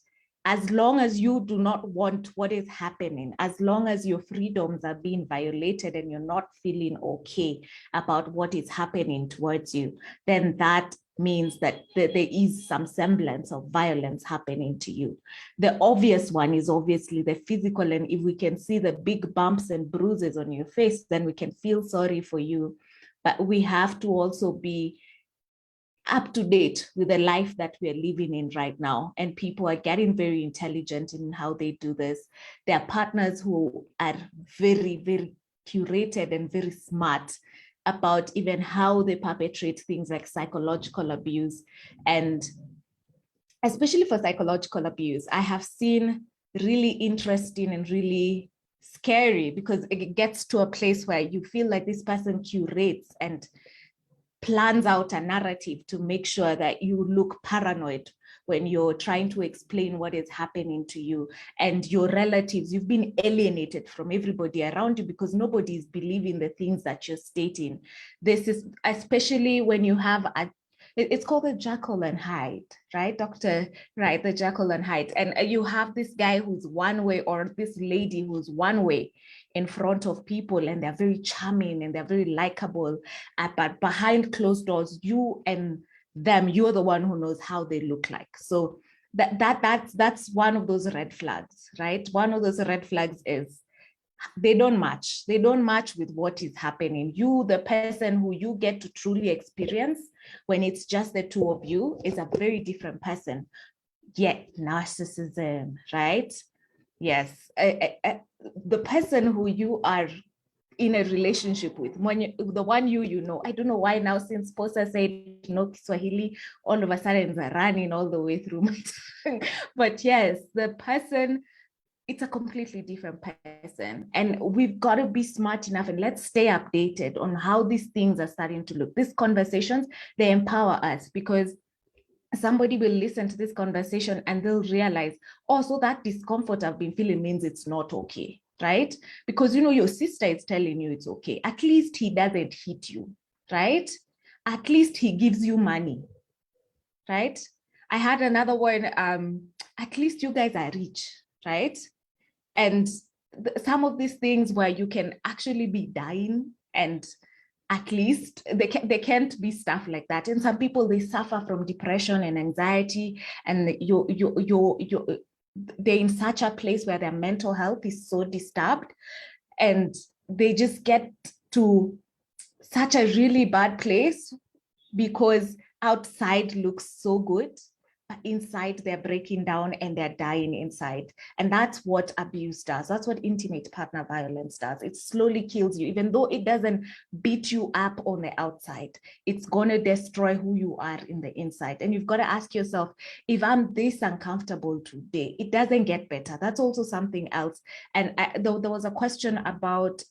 as long as you do not want what is happening, as long as your freedoms are being violated and you're not feeling okay about what is happening towards you, then that means that there is some semblance of violence happening to you. The obvious one is obviously the physical, and if we can see the big bumps and bruises on your face, then we can feel sorry for you. But we have to also be up to date with the life that we are living in right now. And people are getting very intelligent in how they do this. There are partners who are very, very curated and very smart about even how they perpetrate things like psychological abuse. And especially for psychological abuse, I have seen really interesting and really scary, because it gets to a place where you feel like this person curates and plans out a narrative to make sure that you look paranoid when you're trying to explain what is happening to you. And your relatives, you've been alienated from everybody around you because nobody is believing the things that you're stating. This is especially when you have it's called the Jekyll and Hyde, right, Doctor? Right, the Jekyll and Hyde. And you have this guy who's one way, or this lady who's one way in front of people, and they're very charming and they're very likable. But behind closed doors, you and them, you're the one who knows how they look like. So that's one of those red flags, right? One of those red flags is they don't match. They don't match with what is happening. You, the person who you get to truly experience when it's just the two of you, is a very different person. Yet narcissism, right? Yes. The person who you are in a relationship with, the one you know, I don't know why now, since Posa said no Swahili, all of a sudden they're running all the way through my tongue. But yes, the person, it's a completely different person. And we've got to be smart enough, and let's stay updated on how these things are starting to look. These conversations, they empower us, because somebody will listen to this conversation and they'll realize, oh, so that discomfort I've been feeling means it's not okay. right? Because, you know, your sister is telling you it's okay. At least he doesn't hit you, right? At least he gives you money, right? I had another one, at least you guys are rich, right? And some of these things where you can actually be dying, and at least they can't be stuff like that. And some people, they suffer from depression and anxiety, and they're in such a place where their mental health is so disturbed, and they just get to such a really bad place because outside looks so good, but inside they're breaking down and they're dying inside. And that's what abuse does. That's what intimate partner violence does. It slowly kills you. Even though it doesn't beat you up on the outside, it's going to destroy who you are in the inside. And you've got to ask yourself, if I'm this uncomfortable today, it doesn't get better. That's also something else. And there was a question about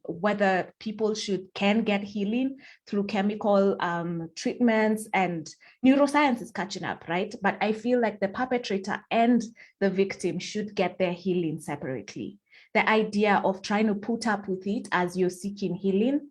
whether people can get healing through chemical treatments, and neuroscience is catching up, right? But I feel like the perpetrator and the victim should get their healing separately. The idea of trying to put up with it as you're seeking healing,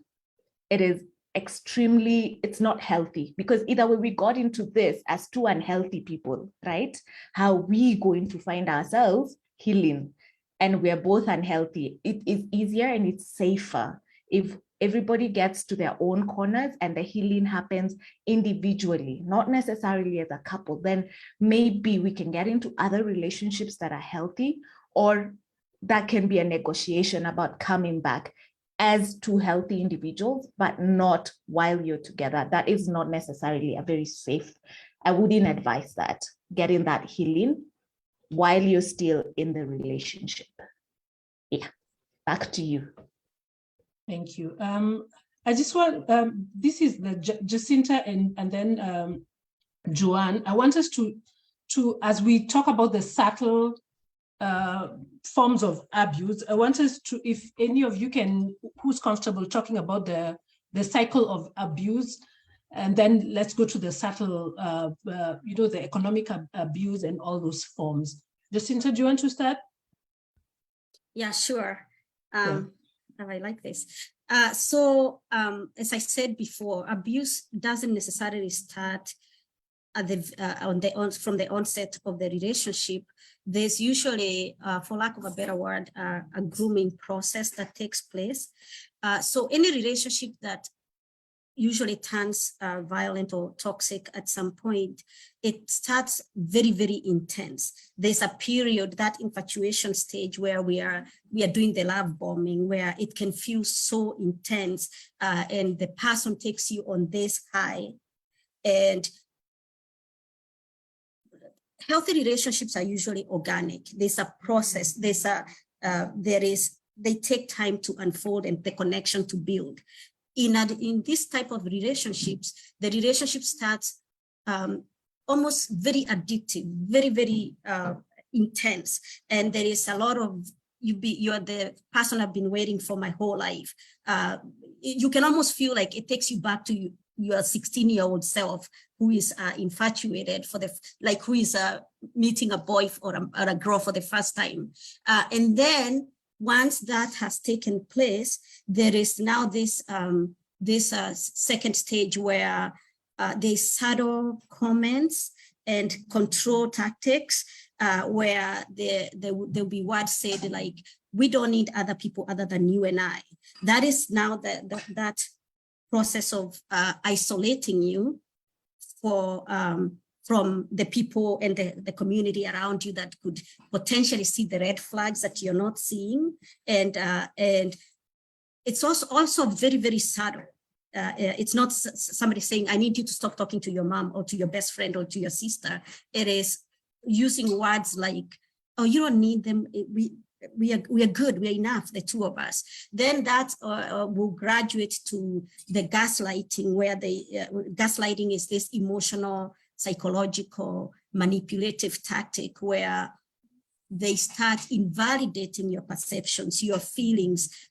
it's not healthy, because either way we got into this as two unhealthy people, right? How are we going to find ourselves healing? And we're both unhealthy. It is easier and it's safer if everybody gets to their own corners and the healing happens individually, not necessarily as a couple. Then maybe we can get into other relationships that are healthy, or that can be a negotiation about coming back as two healthy individuals, but not while you're together. That is not necessarily a very safe. I wouldn't advise that, getting that healing while you're still in the relationship. Yeah, back to you. Thank you. I just want, this is the Jacinta and then Joanne. I want us to, as we talk about the subtle forms of abuse, I want us to, if any of you can, who's comfortable talking about the cycle of abuse, and then let's go to the subtle, the economic abuse and all those forms. Jacinta, do you want to start? Yeah, sure. I like this. As I said before, abuse doesn't necessarily start at from the onset of the relationship. There's usually, for lack of a better word, a grooming process that takes place. So any relationship that usually turns violent or toxic at some point, it starts very, very intense. There's a period, that infatuation stage, where we are doing the love bombing, where it can feel so intense, and the person takes you on this high. And healthy relationships are usually organic. There's a process. They take time to unfold and the connection to build. In this type of relationships, the relationship starts almost very addictive, very, very intense. And there is a lot of, you're the person I've been waiting for my whole life. You can almost feel like it takes you back to your 16-year-old self, who is infatuated who is meeting a boy or a girl for the first time. And then once that has taken place, there is now this second stage where there's subtle comments and control tactics, where there'll be words said like, we don't need other people other than you and I. That is now that process of isolating you from the people and the community around you that could potentially see the red flags that you're not seeing. And it's also very, very subtle. It's not somebody saying, I need you to stop talking to your mom or to your best friend or to your sister. It is using words like, oh, you don't need them. We are good, we're enough, the two of us. Then that will graduate to the gaslighting, where gaslighting is this emotional, psychological, manipulative tactic where they start invalidating your perceptions, your feelings,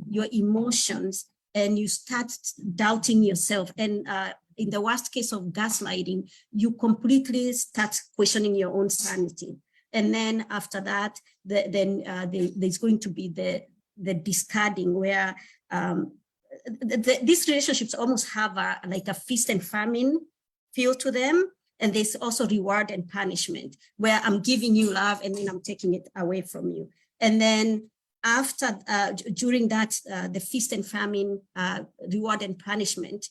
your emotions, and you start doubting yourself. And in the worst case of gaslighting, you completely start questioning your own sanity. And then after that, there's going to be the discarding, where these relationships almost have like a feast and famine feel to them. And there's also reward and punishment, where I'm giving you love and then I'm taking it away from you. And then after, during that, the feast and famine, reward and punishment,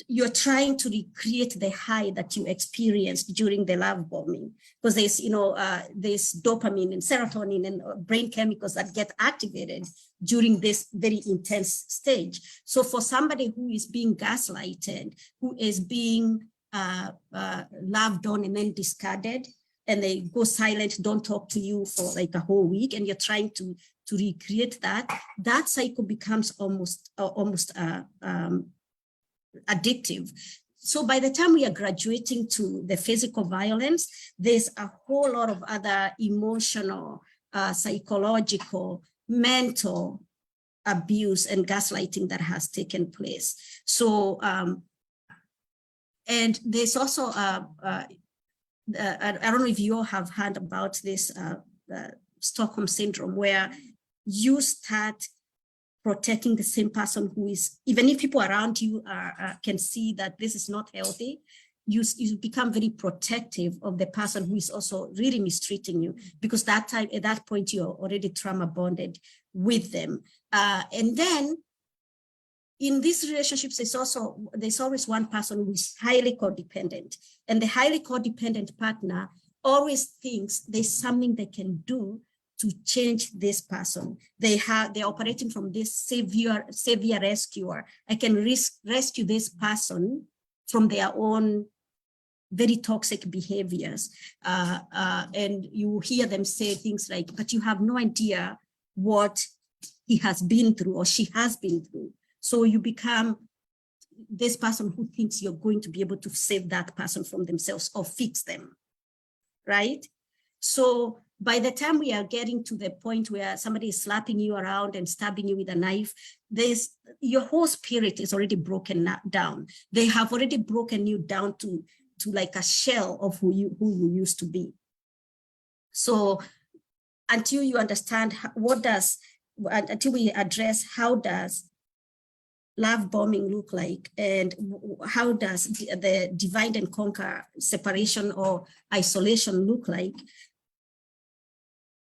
you're trying to recreate the high that you experienced during the love bombing, because there's, there's dopamine and serotonin and brain chemicals that get activated during this very intense stage. So for somebody who is being gaslighted, who is being loved on and then discarded, and they go silent, don't talk to you for like a whole week, and you're trying to recreate that cycle becomes almost addictive. So by the time we are graduating to the physical violence, there's a whole lot of other emotional, psychological, mental abuse and gaslighting that has taken place. So, and there's also, I don't know if you all have heard about this Stockholm Syndrome, where you start protecting the same person who is, even if people around you can see that this is not healthy, you become very protective of the person who is also really mistreating you, because at that point, you're already trauma bonded with them. And then in these relationships, there's always one person who is highly codependent, and the highly codependent partner always thinks there's something they can do to change this person. They're operating from this savior rescuer. I can rescue this person from their own very toxic behaviors. And you hear them say things like, but you have no idea what he has been through or she has been through. So you become this person who thinks you're going to be able to save that person from themselves or fix them, right? So by the time we are getting to the point where somebody is slapping you around and stabbing you with a knife, your whole spirit is already broken down. They have already broken you down to like a shell of who you used to be. So until you understand until we address how does love bombing look like, and how does the divide and conquer separation or isolation look like,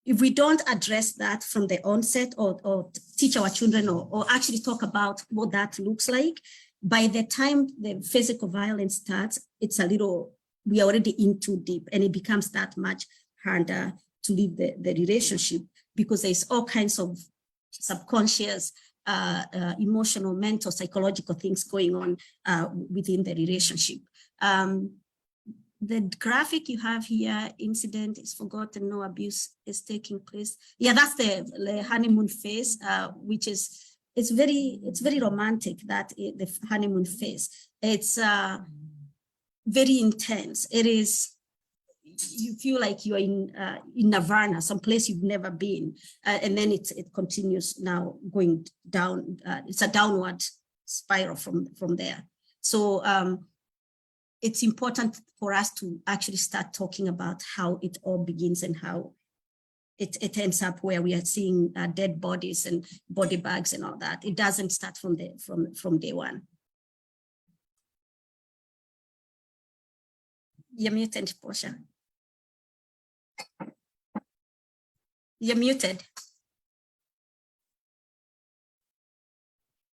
if we don't address that from the onset, or teach our children, or actually talk about what that looks like, by the time the physical violence starts, we are already in too deep, and it becomes that much harder to leave the relationship, because there's all kinds of subconscious, emotional, mental, psychological things going on within the relationship. The graphic you have here, incident is forgotten, no abuse is taking place. Yeah, that's the honeymoon phase, which is, it's very romantic, that the honeymoon phase. It's very intense. It is, you feel like you're in nirvana, someplace you've never been. And then it continues now going down. It's a downward spiral from there. So it's important for us to actually start talking about how it all begins and how it ends up where we are seeing dead bodies and body bags and all that. It doesn't start from day one. You're muted, Portia. You're muted.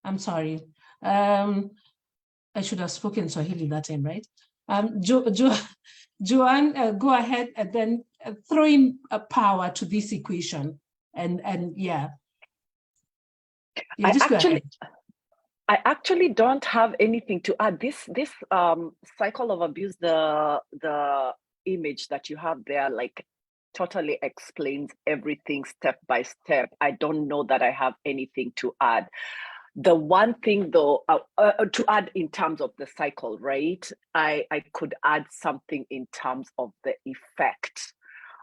I'm sorry. I should have spoken Swahili that time, right? Joanne, go ahead and then throw in a power to this equation. And yeah. I actually don't have anything to add. This cycle of abuse, the image that you have there, like, totally explains everything step by step. I don't know that I have anything to add. The one thing, though, to add in terms of the cycle, right? I could add something in terms of the effect,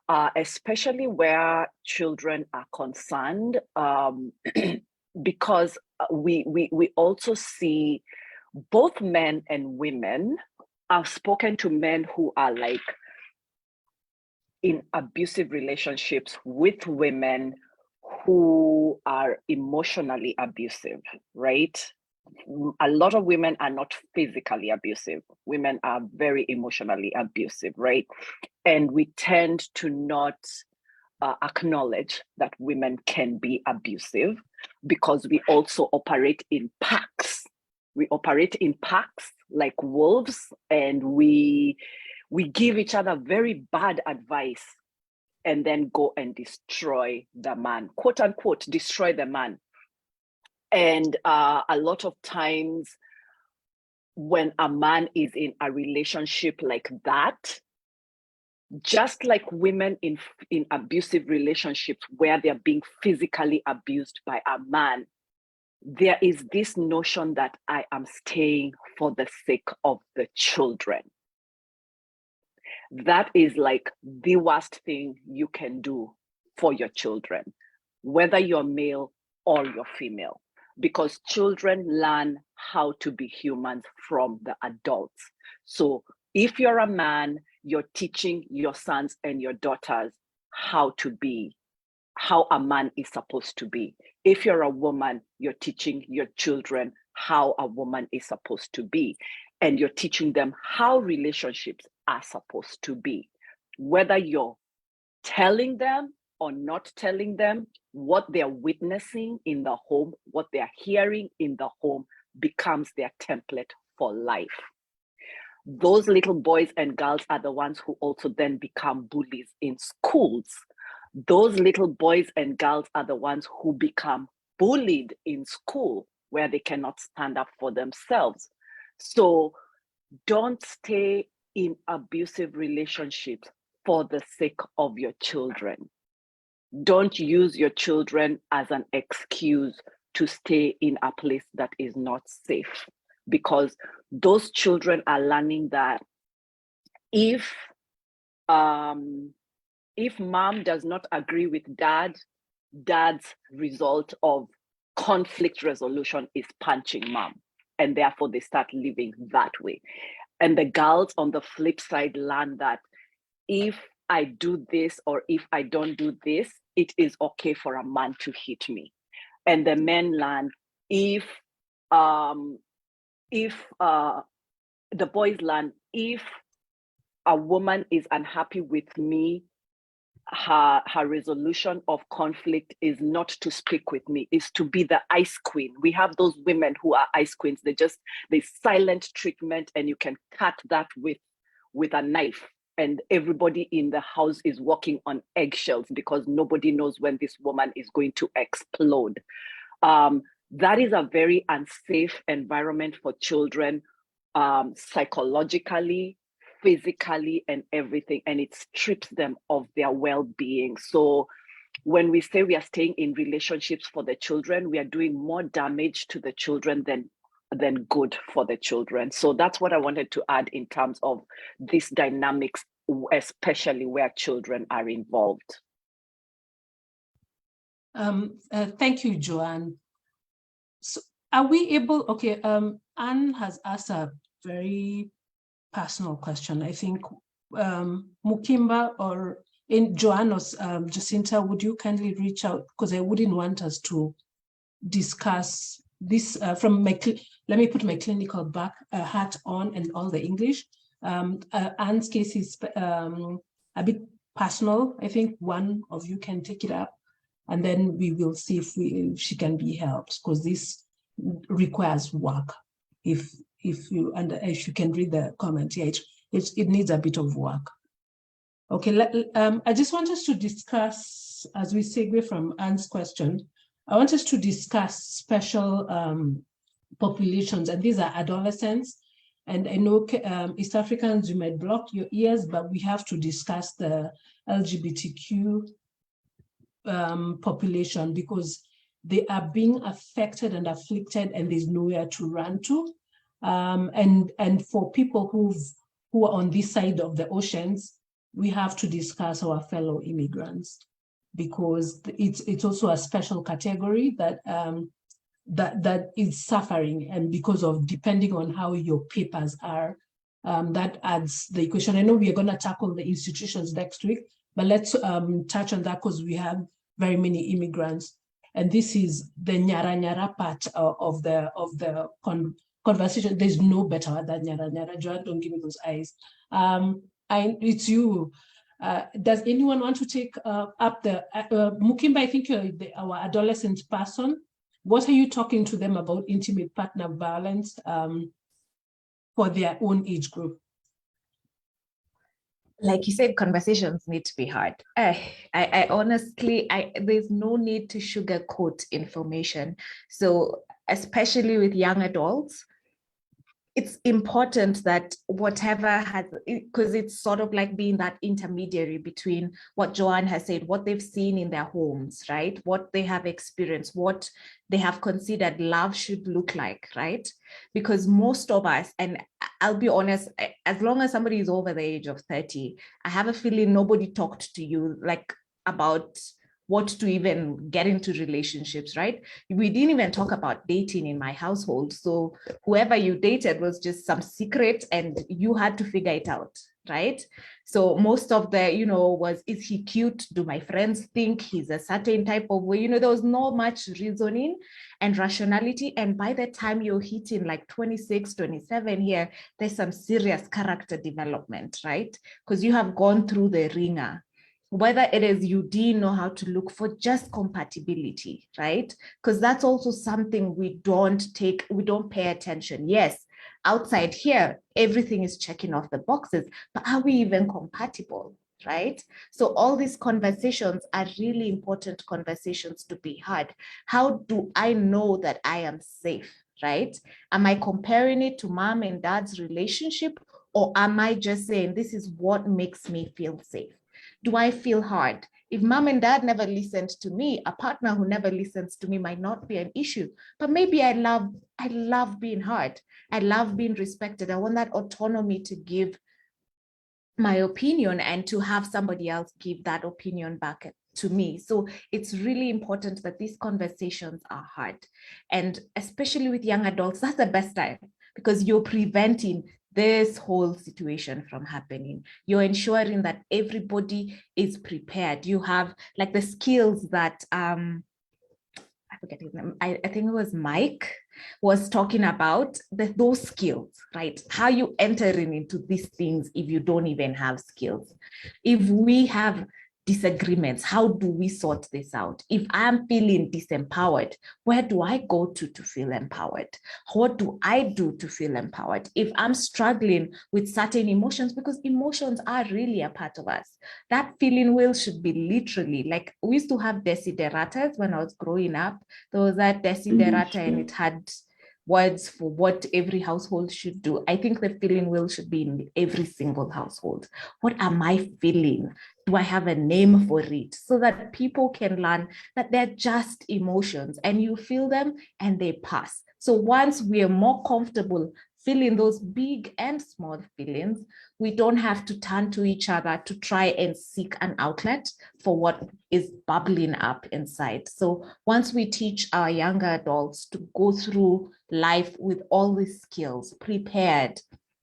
especially where children are concerned, because we also see both men and women I've spoken to men who are like in abusive relationships with women who are emotionally abusive, right? A lot of women are not physically abusive. Women are very emotionally abusive, right? And we tend to not acknowledge that women can be abusive because we also operate in packs. We operate in packs like wolves, and we give each other very bad advice and then go and destroy the man, quote unquote, destroy the man. And a lot of times when a man is in a relationship like that, just like women in abusive relationships where they're being physically abused by a man, there is this notion that I am staying for the sake of the children. That is like the worst thing you can do for your children, whether you're male or you're female, because children learn how to be humans from the adults. So if you're a man, you're teaching your sons and your daughters how a man is supposed to be. If you're a woman, you're teaching your children how a woman is supposed to be. And you're teaching them how relationships are supposed to be. Whether you're telling them or not telling them, what they're witnessing in the home, what they're hearing in the home becomes their template for life. Those little boys and girls are the ones who also then become bullies in schools. Those little boys and girls are the ones who become bullied in school where they cannot stand up for themselves. So don't stay in abusive relationships for the sake of your children. Don't use your children as an excuse to stay in a place that is not safe, because those children are learning that if mom does not agree with dad's result of conflict resolution is punching mom, and therefore they start living that way. And the girls on the flip side learn that if I do this or if I don't do this, it is okay for a man to hit me. And the men learn the boys learn, if a woman is unhappy with me, her resolution of conflict is not to speak with me, is to be the ice queen. We have those women who are ice queens. They silent treatment, and you can cut that with a knife. And everybody in the house is walking on eggshells because nobody knows when this woman is going to explode. That is a very unsafe environment for children, psychologically, physically, and everything, and it strips them of their well-being. So when we say we are staying in relationships for the children, we are doing more damage to the children than good for the children. So that's what I wanted to add in terms of these dynamics, especially where children are involved. Thank you, Joanne. So are we able, okay, Anne has asked a very personal question. I think Mukimba or Joanne or Jacinta, would you kindly reach out, because I wouldn't want us to discuss this from my, let me put my clinical hat on and all the English. Anne's case is a bit personal. I think one of you can take it up, and then we will see if she can be helped, because this requires work. If you can read the comment, yeah, it needs a bit of work. Okay, I just want us to discuss, as we segue from Anne's question, I want us to discuss special populations, and these are adolescents. And I know East Africans, you might block your ears, but we have to discuss the LGBTQ population, because they are being affected and afflicted, and there's nowhere to run to. And for people who are on this side of the oceans, we have to discuss our fellow immigrants, because it's also a special category that that is suffering, and because of, depending on how your papers are, that adds the equation. I know we are going to tackle the institutions next week, but let's touch on that because we have very many immigrants. And this is the nyara nyara part of the conversation. There's no better word than nyara nyara. Joanne, don't give me those eyes. It's you. Does anyone want to take up the Mukimba? I think you're our adolescent person. What are you talking to them about intimate partner violence for their own age group? Like you said, conversations need to be hard. I honestly, there's no need to sugarcoat information. So especially with young adults, it's important that whatever has, because it's sort of like being that intermediary between what Joanne has said, what they've seen in their homes, right? What they have experienced, what they have considered love should look like, right? Because most of us, and I'll be honest, as long as somebody is over the age of 30, I have a feeling nobody talked to you like about what to even get into relationships, right? We didn't even talk about dating in my household. So whoever you dated was just some secret and you had to figure it out, right? So most of the, was, is he cute? Do my friends think he's a certain type of way? There was not much reasoning and rationality. And by the time you're hitting like 26, 27 here, there's some serious character development, right? Because you have gone through the ringer. Whether it is you didn't know how to look for just compatibility, right? Because that's also something we don't pay attention. Yes, outside here, everything is checking off the boxes, but are we even compatible, right? So all these conversations are really important conversations to be had. How do I know that I am safe, right? Am I comparing it to mom and dad's relationship, or am I just saying this is what makes me feel safe? Do I feel hard? If mom and dad never listened to me, a partner who never listens to me might not be an issue. But maybe I love being heard. I love being respected. I want that autonomy to give my opinion and to have somebody else give that opinion back to me. So it's really important that these conversations are hard. And especially with young adults, that's the best time because you're preventing this whole situation from happening. You're ensuring that everybody is prepared. You have like the skills that, I forget his name, I think it was Mike, was talking about, those skills, right? How you entering into these things if you don't even have skills. If we have disagreements, how do we sort this out? If I'm feeling disempowered, where do I go to feel empowered? What do I do to feel empowered? If I'm struggling with certain emotions, because emotions are really a part of us, that feeling wheel should be literally, like we used to have desideratas when I was growing up. There was that desiderata and it had words for what every household should do. I think the feeling wheel should be in every single household. What am I feeling? Do I have a name for it? So that people can learn that they're just emotions and you feel them and they pass. So once we are more comfortable feeling those big and small feelings, we don't have to turn to each other to try and seek an outlet for what is bubbling up inside. So once we teach our younger adults to go through life with all these skills, prepared,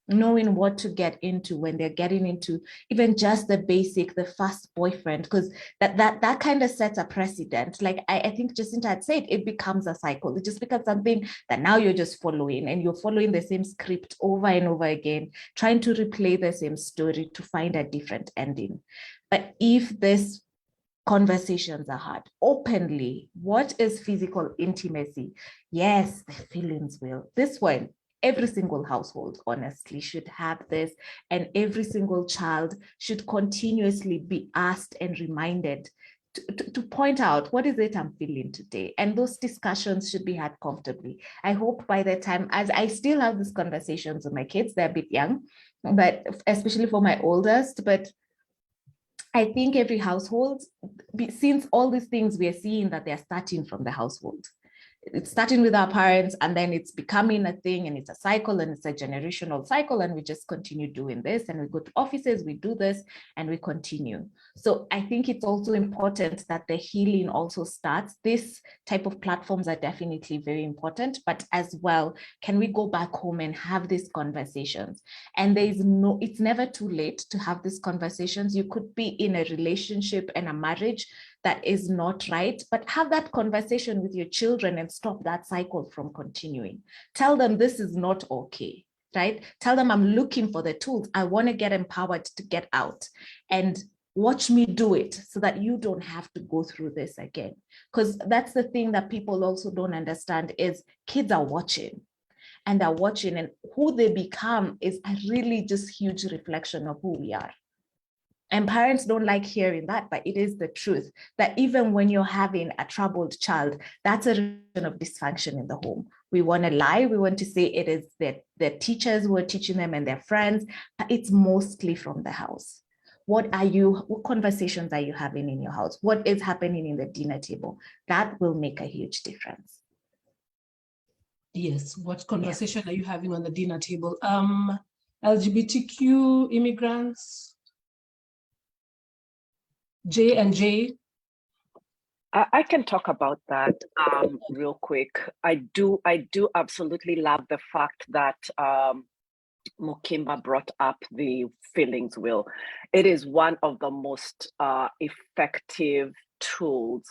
knowing what to get into when they're getting into even just the basic, the first boyfriend, because that kind of sets a precedent. Like I think Jacinta had said, it becomes a cycle. It just becomes something that now you're just following and you're following the same script over and over again, trying to replay the same story to find a different ending. But if this conversations are had openly, what is physical intimacy? Yes, the feelings will. This one, every single household, honestly, should have this, and every single child should continuously be asked and reminded to point out, what is it I'm feeling today? And those discussions should be had comfortably. I hope by the time, as I still have these conversations with my kids, they're a bit young, but especially for my oldest, but I think every household, since all these things we are seeing that they're starting from the household. it's starting with our parents, and then it's becoming a thing, and it's a cycle, and it's a generational cycle, and we just continue doing this, and we go to offices, we do this, and we continue. So I think it's also important that the healing also starts. This type of platforms are definitely very important, but as well, can we go back home and have these conversations? And it's never too late to have these conversations. You could be in a relationship and a marriage that is not right, but have that conversation with your children and stop that cycle from continuing. Tell them this is not okay, right? Tell them I'm looking for the tools. I want to get empowered to get out, and watch me do it so that you don't have to go through this again. Because that's the thing that people also don't understand is kids are watching, and they're watching, and who they become is a really just huge reflection of who we are. And parents don't like hearing that, but it is the truth that even when you're having a troubled child, that's a reason of dysfunction in the home. We want to lie. We want to say it is the teachers who are teaching them and their friends, but it's mostly from the house. What conversations are you having in your house? What is happening in the dinner table? That will make a huge difference. Yes, what conversation are you having on the dinner table? LGBTQ immigrants, J and J. I can talk about that real quick. I do absolutely love the fact that Mukimba brought up the feelings wheel. It is one of the most effective tools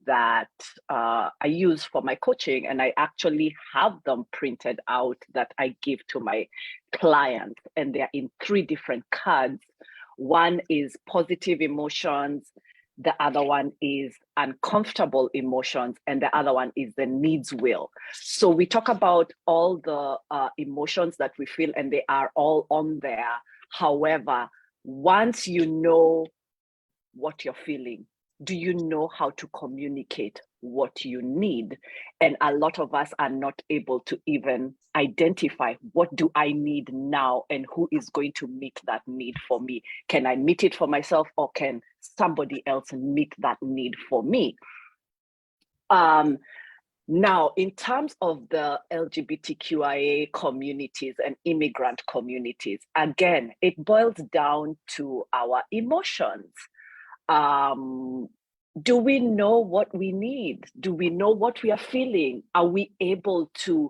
that I use for my coaching, and I actually have them printed out that I give to my clients, and they're in 3 different cards. One is positive emotions, the other one is uncomfortable emotions, and the other one is the needs wheel. So we talk about all the emotions that we feel, and they are all on there. However, once you know what you're feeling, do you know how to communicate what you need? And a lot of us are not able to even identify, what do I need now, and who is going to meet that need for me? Can I meet it for myself, or can somebody else meet that need for me? Now, in terms of the LGBTQIA communities and immigrant communities, again, it boils down to our emotions. Do we know what we need? Do we know what we are feeling? Are we able to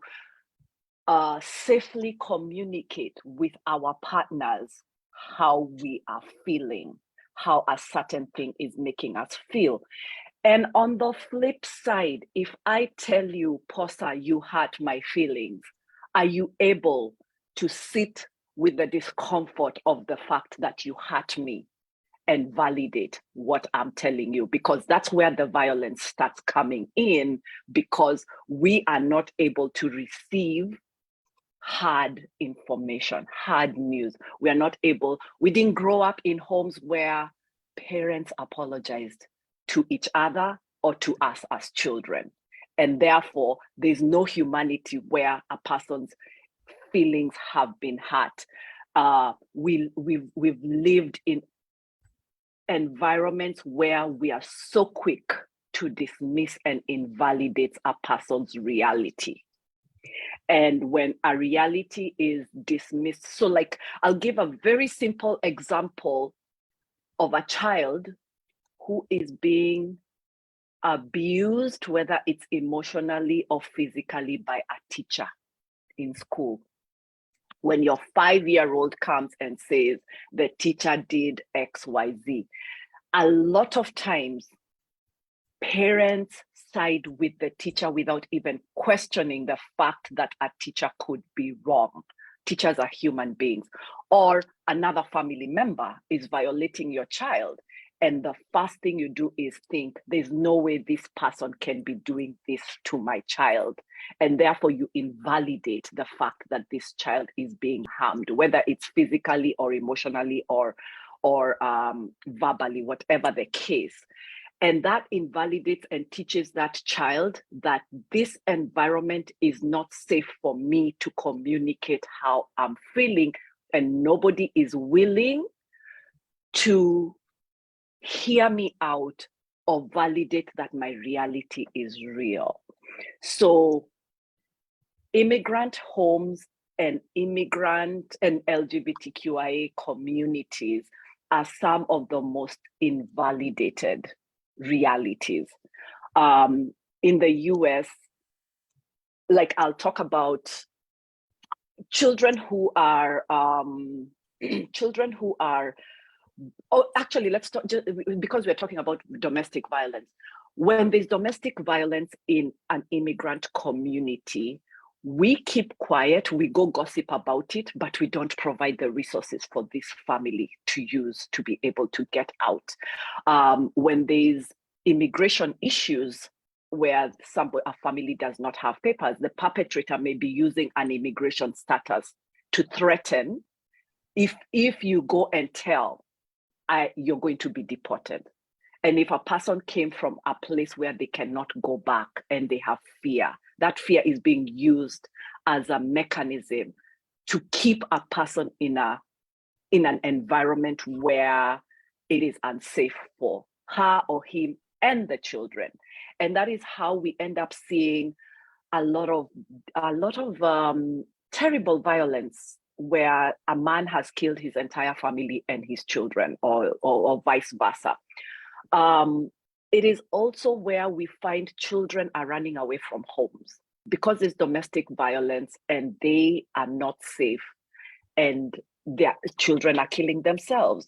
safely communicate with our partners how we are feeling, how a certain thing is making us feel? And on the flip side, if I tell you, Posa, you hurt my feelings, are you able to sit with the discomfort of the fact that you hurt me and validate what I'm telling you? Because that's where the violence starts coming in, because we are not able to receive hard information, hard news. We are not able, we didn't grow up in homes where parents apologized to each other or to us as children. And therefore, there's no humanity where a person's feelings have been hurt. We've lived in environments where we are so quick to dismiss and invalidate a person's reality. And when a reality is dismissed, so like, I'll give a very simple example of a child who is being abused, whether it's emotionally or physically, by a teacher in school. When your 5-year-old comes and says, the teacher did XYZ, a lot of times parents side with the teacher without even questioning the fact that a teacher could be wrong. Teachers are human beings. Or another family member is violating your child, and the first thing you do is think, there's no way this person can be doing this to my child. And therefore you invalidate the fact that this child is being harmed, whether it's physically or emotionally or verbally, whatever the case. And that invalidates and teaches that child that this environment is not safe for me to communicate how I'm feeling, and nobody is willing to hear me out or validate that my reality is real. So immigrant homes and immigrant and LGBTQIA communities are some of the most invalidated realities. In the US, like I'll talk about children who are, oh, actually, let's talk, just because we're talking about domestic violence. When there's domestic violence in an immigrant community, we keep quiet, we go gossip about it, but we don't provide the resources for this family to use to be able to get out. When there's immigration issues where a family does not have papers, the perpetrator may be using an immigration status to threaten, if you go and tell, you're going to be deported. And if a person came from a place where they cannot go back and they have fear, that fear is being used as a mechanism to keep a person in an environment where it is unsafe for her or him and the children. And that is how we end up seeing a lot of terrible violence, where a man has killed his entire family and his children, or vice versa. It is also where we find children are running away from homes because there's domestic violence and they are not safe, and their children are killing themselves.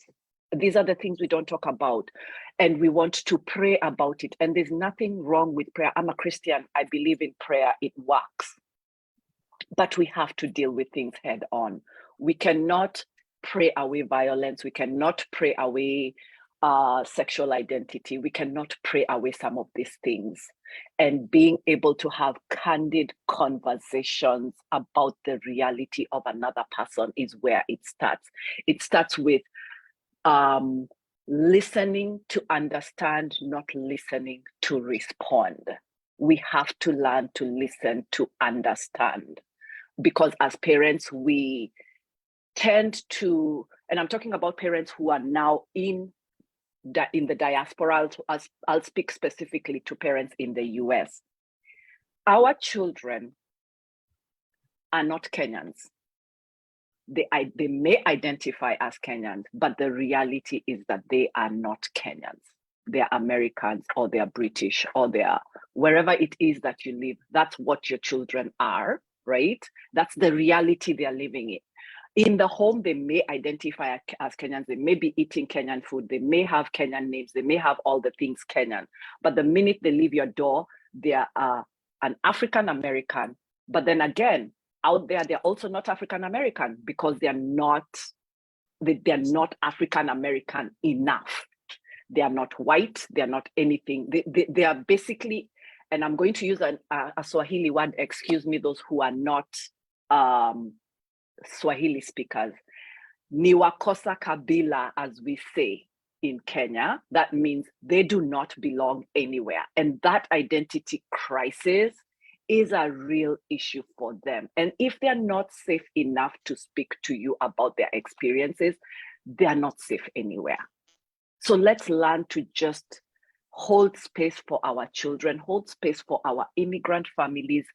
These are the things we don't talk about, and we want to pray about it. And there's nothing wrong with prayer. I'm a Christian. I believe in prayer. It works. But we have to deal with things head on. We cannot pray away violence. We cannot pray away sexual identity. We cannot pray away some of these things. And being able to have candid conversations about the reality of another person is where it starts. It starts with listening to understand, not listening to respond. We have to learn to listen to understand, because as parents, we tend to, and I'm talking about parents who are now in the diaspora. I'll speak specifically to parents in the US. Our children are not Kenyans. They may identify as Kenyans, but the reality is that they are not Kenyans. They're Americans, or they're British, or they're wherever it is that you live. That's what your children are, right? That's the reality they're living in. In the home, they may identify as Kenyans. They may be eating Kenyan food. They may have Kenyan names. They may have all the things Kenyan. But the minute they leave your door, they are an African American. But then again, out there, they're also not African American, because they're not African American enough. They are not white. They are not anything. They are basically, and I'm going to use a Swahili word. Excuse me, those who are not Swahili speakers. Ni wakosa kabila, as we say in Kenya. That means they do not belong anywhere. And that identity crisis is a real issue for them. And if they're not safe enough to speak to you about their experiences, they're not safe anywhere. So let's learn to just hold space for our children, hold space for our immigrant families,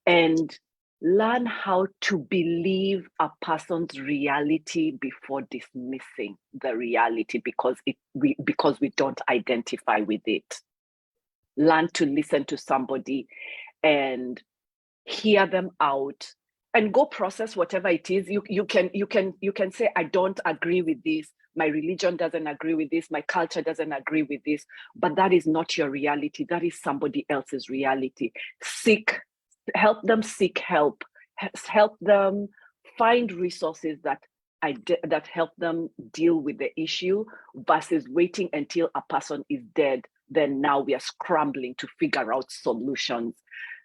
and learn how to believe a person's reality before dismissing the reality because we don't identify with it. Learn to listen to somebody and hear them out, and go process whatever it is. You can say, I don't agree with this. My religion doesn't agree with this. My culture doesn't agree with this. But that is not your reality. That is somebody else's reality. Help them seek help. Help them find resources that help them deal with the issue, versus waiting until a person is dead. Then now we are scrambling to figure out solutions.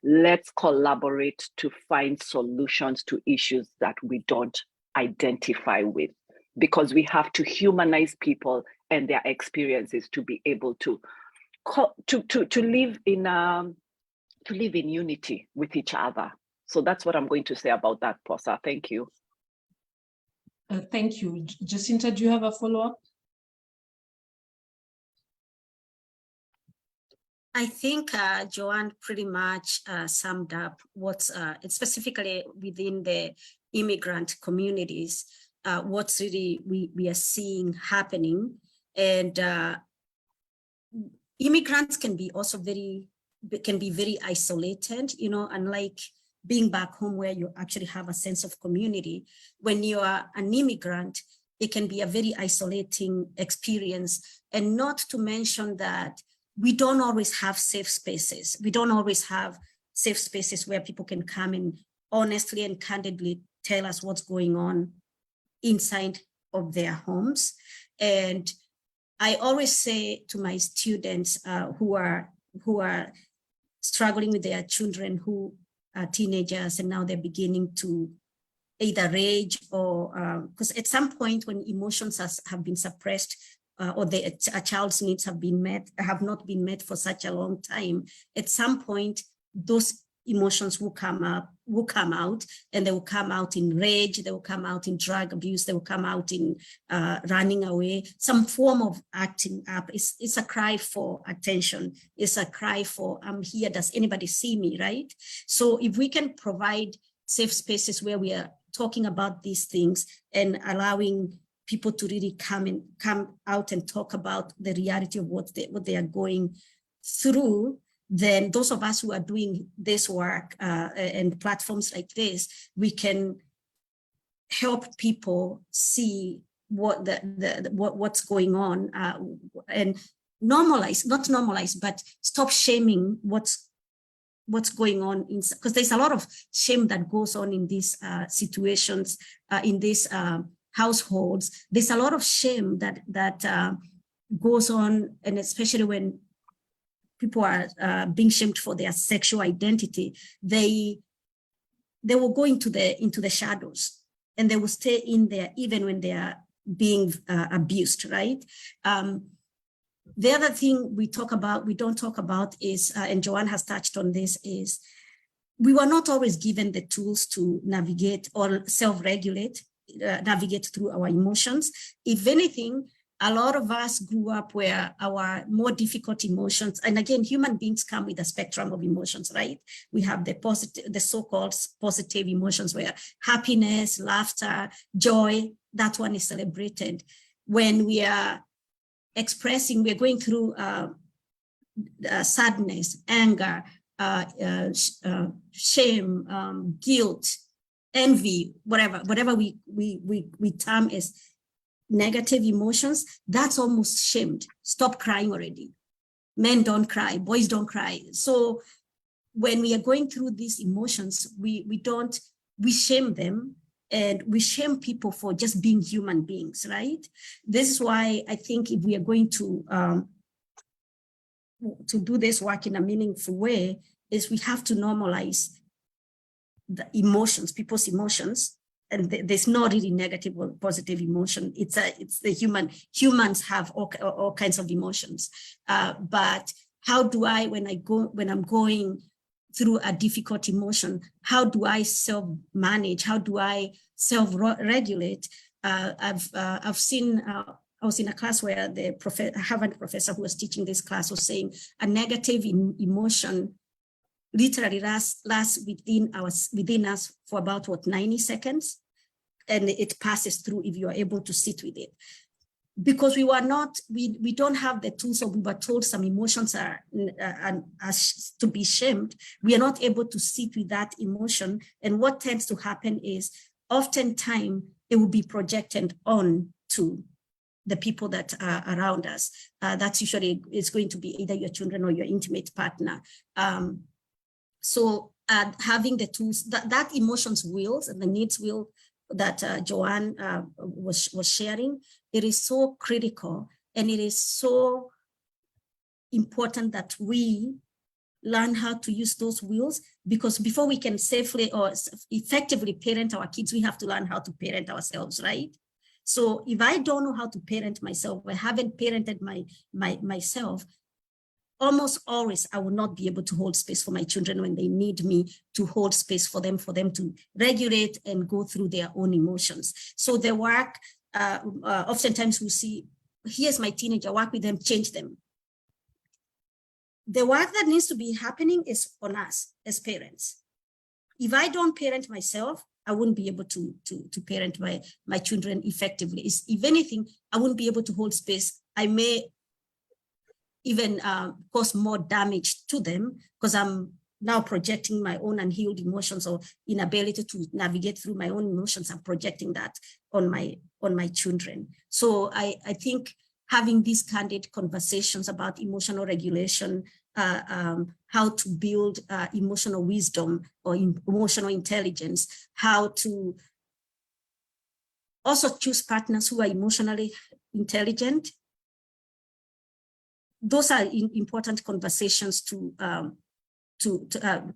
Let's collaborate to find solutions to issues that we don't identify with, because we have to humanize people and their experiences to be able to live in unity with each other. So that's what I'm going to say about that, Posa. Thank you. Thank you. Jacinta, do you have a follow-up? I think Joanne pretty much summed up what's specifically within the immigrant communities, what's really we are seeing happening. And immigrants can be also very isolated, you know, unlike being back home where you actually have a sense of community. When you are an immigrant, it can be a very isolating experience. And not to mention that we don't always have safe spaces. We don't always have safe spaces where people can come and honestly and candidly tell us what's going on inside of their homes. And I always say to my students who are struggling with their children who are teenagers and now they're beginning to either rage or because at some point when emotions have been suppressed or a child's needs have not been met for such a long time, at some point those emotions will come out, and they will come out in rage, they will come out in drug abuse, they will come out in running away, some form of acting up. It's a cry for attention. It's a cry for, I'm here, does anybody see me, right? So if we can provide safe spaces where we are talking about these things and allowing people to really come out and talk about the reality of what they are going through, then those of us who are doing this work and platforms like this, we can help people see what's going on and not normalize, but stop shaming what's going on, because there's a lot of shame that goes on in these situations, in these households. There's a lot of shame that goes on, and especially when people are being shamed for their sexual identity, they will go into the shadows, and they will stay in there even when they are being abused, right? The other thing we don't talk about is, and Joanne has touched on this, is we were not always given the tools to navigate or self-regulate, navigate through our emotions. If anything, a lot of us grew up where our more difficult emotions, and again, human beings come with a spectrum of emotions, right? We have the so-called positive emotions where happiness, laughter, joy, that one is celebrated. When we are expressing, we're going through sadness, anger, shame, guilt, envy, whatever we term as negative emotions, that's almost shamed. Stop crying already. Men don't cry, boys don't cry. So when we are going through these emotions, we shame them, and we shame people for just being human beings, right? This is why I think if we are going to do this work in a meaningful way, is we have to normalize the emotions, people's emotions. And there's not really negative or positive emotion. It's the humans have all kinds of emotions. But how do I, when I'm going through a difficult emotion, how do I self-manage? How do I self-regulate? I've seen, I was in a class where the Harvard professor who was teaching this class was saying a negative emotion literally lasts within us for about 90 seconds, and it passes through if you are able to sit with it. Because we don't have the tools, or we were told some emotions are to be shamed. We are not able to sit with that emotion, and what tends to happen is oftentimes it will be projected on to the people that are around us. That's usually is going to be either your children or your intimate partner. So having the tools, that emotions wheels and the needs wheel that Joanne was sharing, it is so critical, and it is so important that we learn how to use those wheels, because before we can safely or effectively parent our kids, we have to learn how to parent ourselves, right? So if I don't know how to parent myself, I haven't parented myself, almost always I will not be able to hold space for my children when they need me to hold space for them to regulate and go through their own emotions. So the work, oftentimes we see, here's my teenager, work with them, change them. the work that needs to be happening is on us as parents. If I don't parent myself, I wouldn't be able to parent my children effectively. If anything, I wouldn't be able to hold space. I may even cause more damage to them because I'm now projecting my own unhealed emotions or inability to navigate through my own emotions. I'm projecting that on my children. So I think having these candid conversations about emotional regulation, how to build emotional wisdom or emotional intelligence, how to also choose partners who are emotionally intelligent. Those are important conversations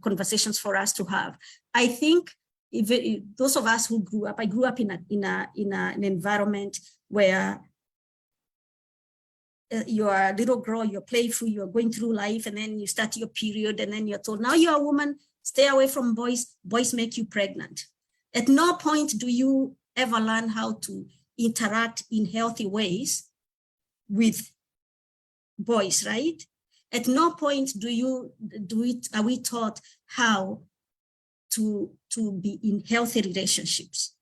conversations for us to have. I think if those of us who grew up, I grew up in an environment where you're a little girl, you're playful, you're going through life, and then you start your period, and then you're told, now you're a woman, stay away from boys, boys make you pregnant. At no point do you ever learn how to interact in healthy ways with boys, right? At no point are we taught how to be in healthy relationships.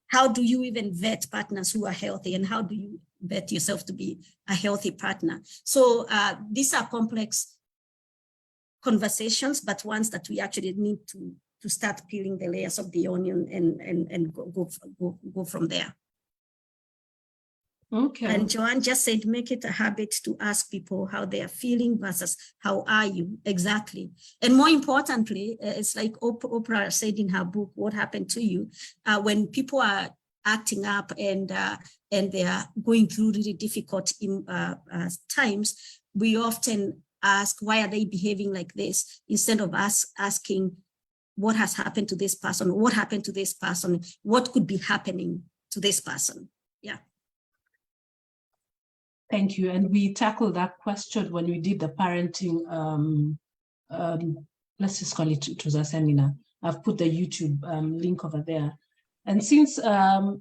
How do you even vet partners who are healthy, and how do you vet yourself to be a healthy partner? So these are complex conversations, but ones that we actually need to start peeling the layers of the onion and go from there. Okay. And Joanne just said, make it a habit to ask people how they are feeling versus how are you exactly. And more importantly, it's like Oprah said in her book, What Happened to You? When people are acting up and they are going through really difficult times, we often ask, why are they behaving like this? Instead of us asking, what has happened to this person? What happened to this person? What could be happening to this person? Yeah. Thank you. And we tackled that question when we did the parenting, let's just call it was a seminar. I've put the YouTube link over there. And since I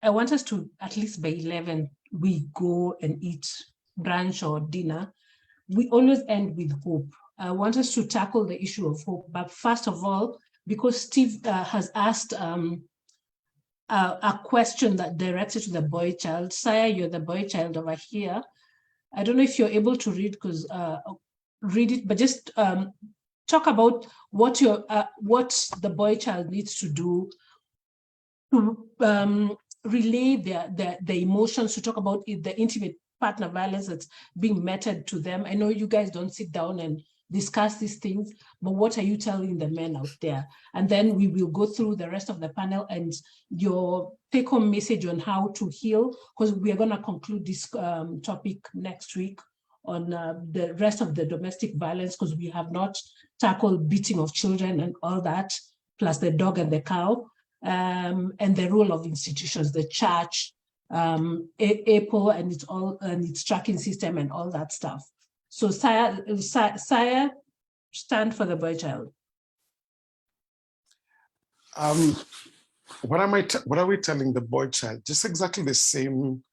want us to, at least by 11, we go and eat brunch or dinner, we always end with hope. I want us to tackle the issue of hope. But first of all, because Steve has asked a question that directed to the boy child. Saya, you're the boy child over here. I don't know if you're able to read, because read it, but just talk about what the boy child needs to do to relay the emotions, to talk about the intimate partner violence that's being meted to them. I know you guys don't sit down and discuss these things, but what are you telling the men out there? And then we will go through the rest of the panel and your take-home message on how to heal, because we are going to conclude this topic next week on the rest of the domestic violence, because we have not tackled beating of children and all that, plus the dog and the cow, and the role of institutions, the church, Apple and its tracking system and all that stuff. So Saya, stand for the boy child. What are we telling the boy child? Just exactly the same,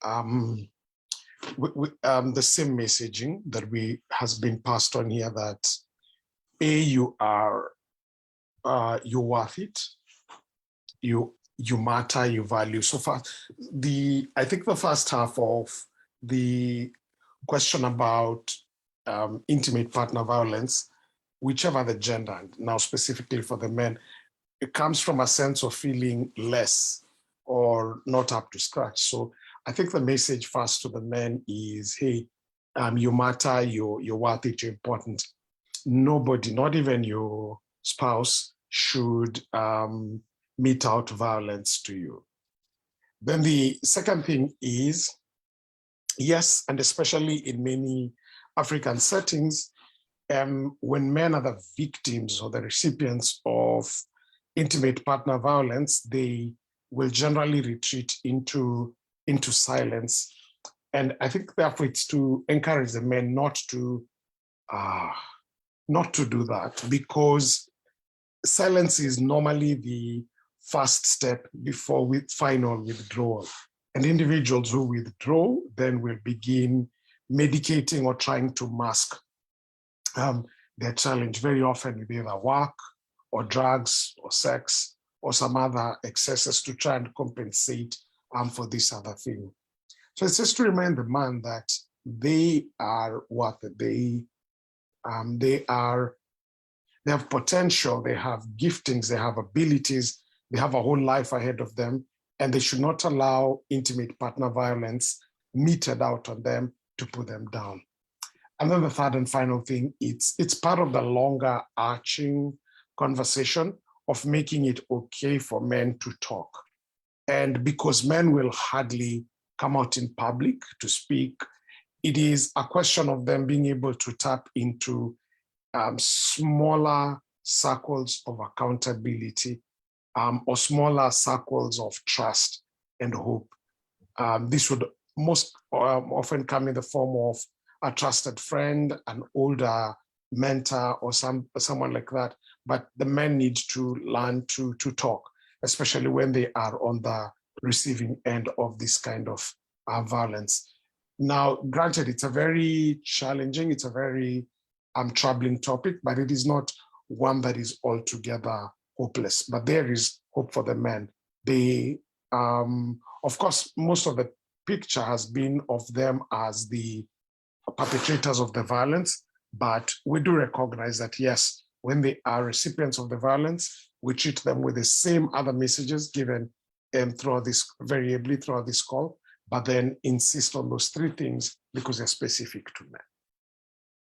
the same messaging that has been passed on here, that you're worth it, you matter, you value. So far, I think the first half of the question about intimate partner violence, whichever the gender, and now specifically for the men, it comes from a sense of feeling less or not up to scratch. So I think the message first to the men is, hey, you matter, you're worth it, you're important. Nobody, not even your spouse, should mete out violence to you. Then the second thing is, yes, and especially in many African settings, when men are the victims or the recipients of intimate partner violence, they will generally retreat into silence. And I think therefore it's to encourage the men not to do that, because silence is normally the first step before final withdrawal. And individuals who withdraw then will begin medicating or trying to mask they're challenged very often with either work or drugs or sex or some other excesses to try and compensate for this other thing. So it's just to remind the man that they are what they have potential, they have giftings, they have abilities, they have a whole life ahead of them, and they should not allow intimate partner violence meted out on them to put them down. And then the third and final thing, it's part of the longer arching conversation of making it okay for men to talk. And because men will hardly come out in public to speak, it is a question of them being able to tap into smaller circles of accountability or smaller circles of trust and hope. This would most often come in the form of a trusted friend, an older mentor, or someone like that. But the men need to learn to talk, especially when they are on the receiving end of this kind of violence. Now, granted, it's a very challenging, it's a very troubling topic, but it is not one that is altogether hopeless. But there is hope for the men. They, of course, most of the picture has been of them as the perpetrators of the violence, but we do recognize that, yes, when they are recipients of the violence, we treat them with the same other messages given throughout this, variably throughout this call, but then insist on those three things because they're specific to men.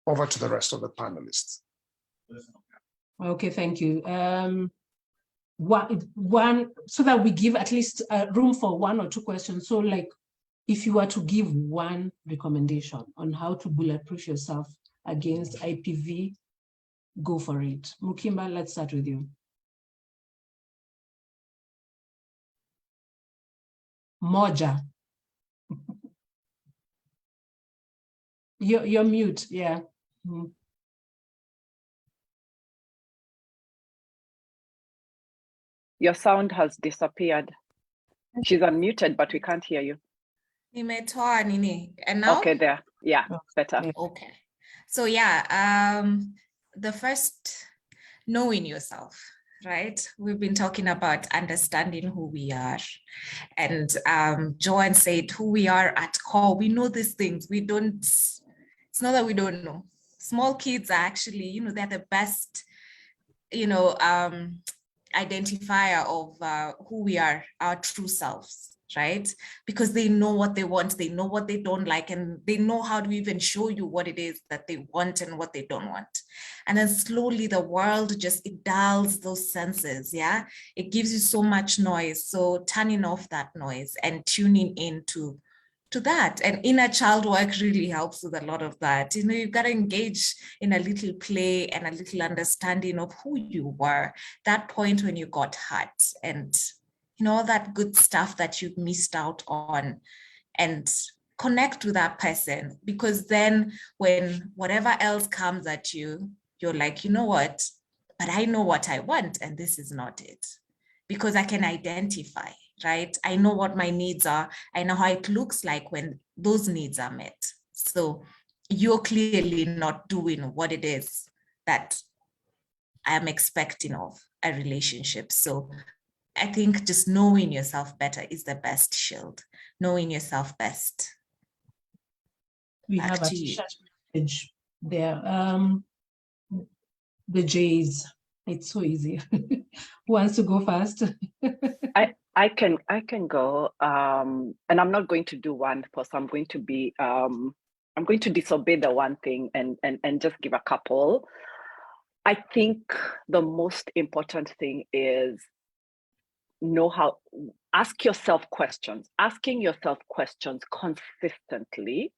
Over to the rest of the panelists. Okay, thank you. One, so that we give at least room for one or two questions. So like, if you were to give one recommendation on how to bulletproof yourself against IPV, go for it. Mukimba, let's start with you. Moja. You're mute, yeah. Your sound has disappeared. She's unmuted, but we can't hear you. Nimetoa nini? And now? Okay, there. Yeah, better. Okay. So yeah, the first, knowing yourself, right? We've been talking about understanding who we are. And Joanne said who we are at core. We know these things. We don't, it's not that we don't know. Small kids are actually, they're the best, identifier of who we are, our true selves, right? Because they know what they want, they know what they don't like, and they know how to even show you what it is that they want and what they don't want. And then slowly the world just, it dulls those senses, yeah? It gives you so much noise. So turning off that noise and tuning into that, and inner child work really helps with a lot of that. You've got to engage in a little play and a little understanding of who you were, that point when you got hurt, and all that good stuff that you've missed out on, and connect with that person. Because then when whatever else comes at you, you're like, you know what, but I know what I want, and this is not it, because I can identify, right? I know what my needs are. I know how it looks like when those needs are met. So you're clearly not doing what it is that I am expecting of a relationship. So I think just knowing yourself better is the best shield. Knowing yourself best. We Back have a to you. chat message there. The J's. It's so easy. Who wants to go first? I can go, and I'm not going to do one because I'm going to be I'm going to disobey the one thing and just give a couple. I think the most important thing is ask yourself questions, asking yourself questions consistently,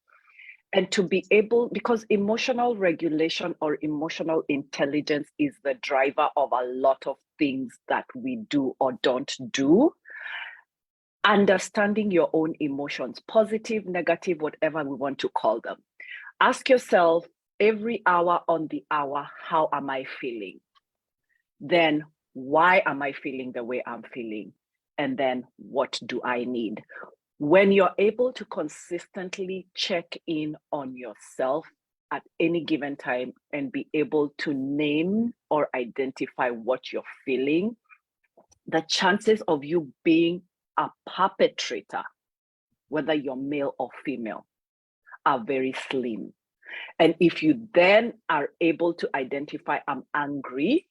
and to be able, because emotional regulation or emotional intelligence is the driver of a lot of things that we do or don't do. Understanding your own emotions, positive, negative, whatever we want to call them. Ask yourself every hour on the hour, how am I feeling? Then why am I feeling the way I'm feeling? And then what do I need? When you're able to consistently check in on yourself at any given time and be able to name or identify what you're feeling, the chances of you being a perpetrator, whether you're male or female, are very slim. And if you then are able to identify, I'm angry,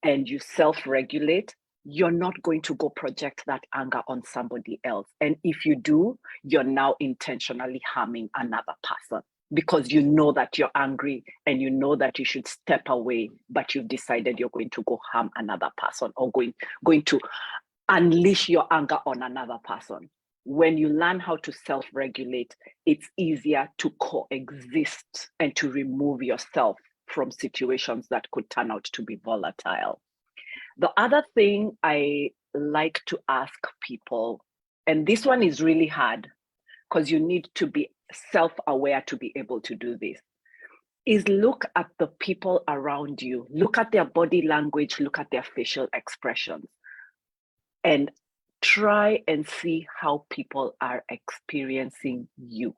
and you self-regulate, you're not going to go project that anger on somebody else. And if you do, you're now intentionally harming another person because you know that you're angry and you know that you should step away, but you've decided you're going to go harm another person or going to unleash your anger on another person. When you learn how to self-regulate, it's easier to coexist and to remove yourself from situations that could turn out to be volatile. The other thing I like to ask people, and this one is really hard because you need to be self-aware to be able to do this, is look at the people around you, look at their body language, look at their facial expressions, and try and see how people are experiencing you.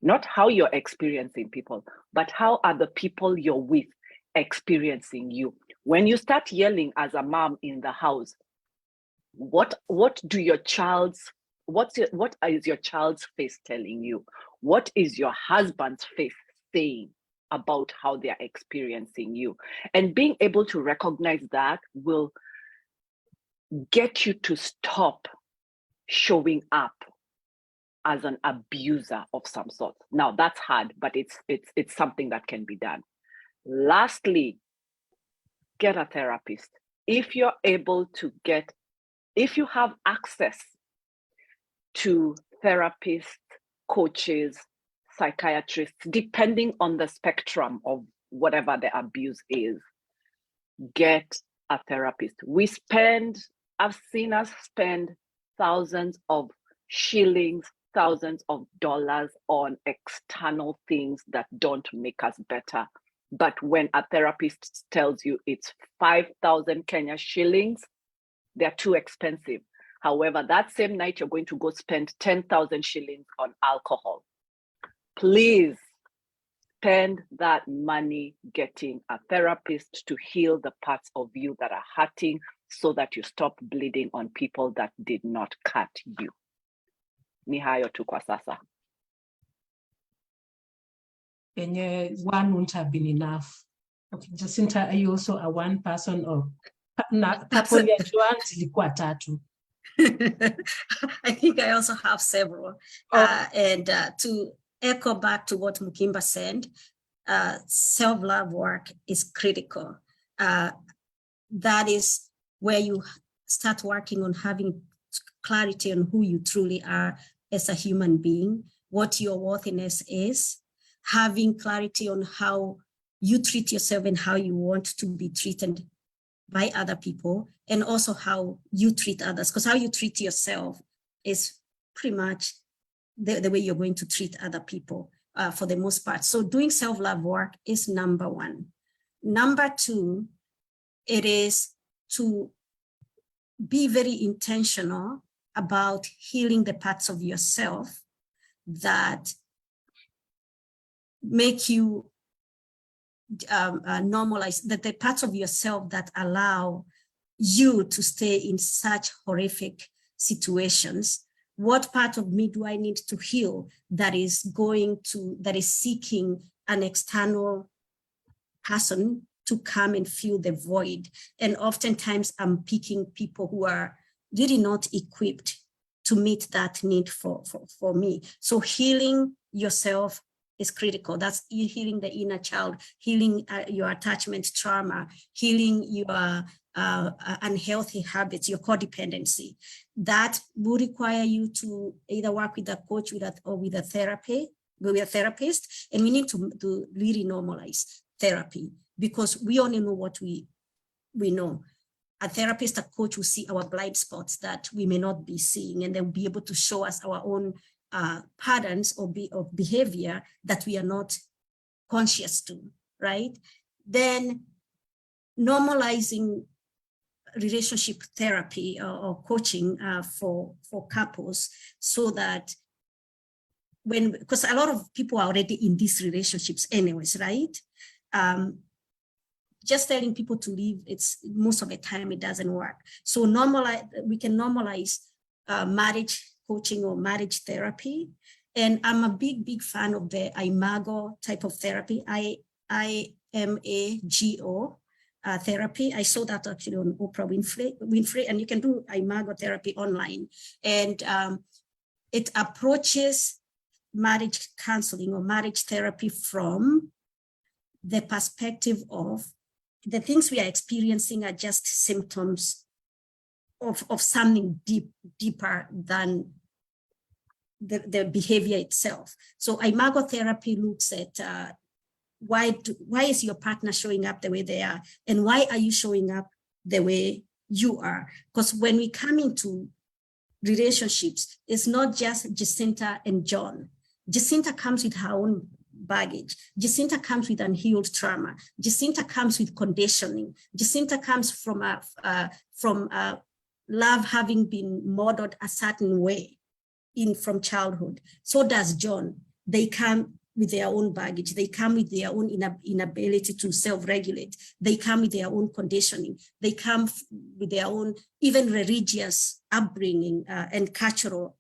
Not how you're experiencing people, but how are the people you're with experiencing you. When you start yelling as a mom in the house, what is your child's face telling you? What is your husband's face saying about how they're experiencing you? And being able to recognize that will get you to stop showing up as an abuser of some sort. Now that's hard, but it's something that can be done. Lastly, get a therapist. If you're able to if you have access to therapists, coaches, psychiatrists, depending on the spectrum of whatever the abuse is, get a therapist. I've seen us spend thousands of shillings, thousands of dollars on external things that don't make us better. But when a therapist tells you it's 5,000 Kenya shillings, they're too expensive. However, that same night, you're going to go spend 10,000 shillings on alcohol. Please spend that money getting a therapist to heal the parts of you that are hurting so that you stop bleeding on people that did not cut you. Ni hayo tu kwa sasa. One wouldn't have been enough. Okay, Jacinta, are you also a one person or couple ya Joan zilikuwa tatu? I think I also have several. And to echo back to what Mukimba said, self-love work is critical. That is where you start working on having clarity on who you truly are as a human being, what your worthiness is, having clarity on how you treat yourself and how you want to be treated by other people, and also how you treat others, because how you treat yourself is pretty much the way you're going to treat other people for the most part. So doing self-love work is number one. Number two, it is to be very intentional about healing the parts of yourself that make you normalize, that the parts of yourself that allow you to stay in such horrific situations. What part of me do I need to heal that is seeking an external person to come and fill the void? And oftentimes I'm picking people who are really not equipped to meet that need for me. So healing yourself is critical. That's healing the inner child, healing your attachment trauma, healing your unhealthy habits, your codependency. That will require you to either work with a coach or with a therapist. And we need to really normalize therapy, because we only know what we know. A therapist, a coach will see our blind spots that we may not be seeing, and they'll be able to show us our own patterns of behavior that we are not conscious to, right? Then normalizing relationship therapy or coaching for couples, so that because a lot of people are already in these relationships anyways, right? Just telling people to leave, it's most of the time it doesn't work. So we can normalize marriage coaching or marriage therapy. And I'm a big fan of the IMAGO type of therapy, IMAGO therapy. I saw that actually on Oprah Winfrey, and you can do IMAGO therapy online. And it approaches marriage counseling or marriage therapy from the perspective of the things we are experiencing are just symptoms of something deeper than the behavior itself. So imago therapy looks at why is your partner showing up the way they are, and why are you showing up the way you are? Because when we come into relationships, it's not just Jacinta and John. Jacinta comes with her own baggage. Jacinta comes with unhealed trauma. Jacinta comes with conditioning. Jacinta comes from love having been modeled a certain way from childhood. So does John. They come with their own baggage. They come with their own inability to self-regulate. They come with their own conditioning. They come with their own even religious upbringing and cultural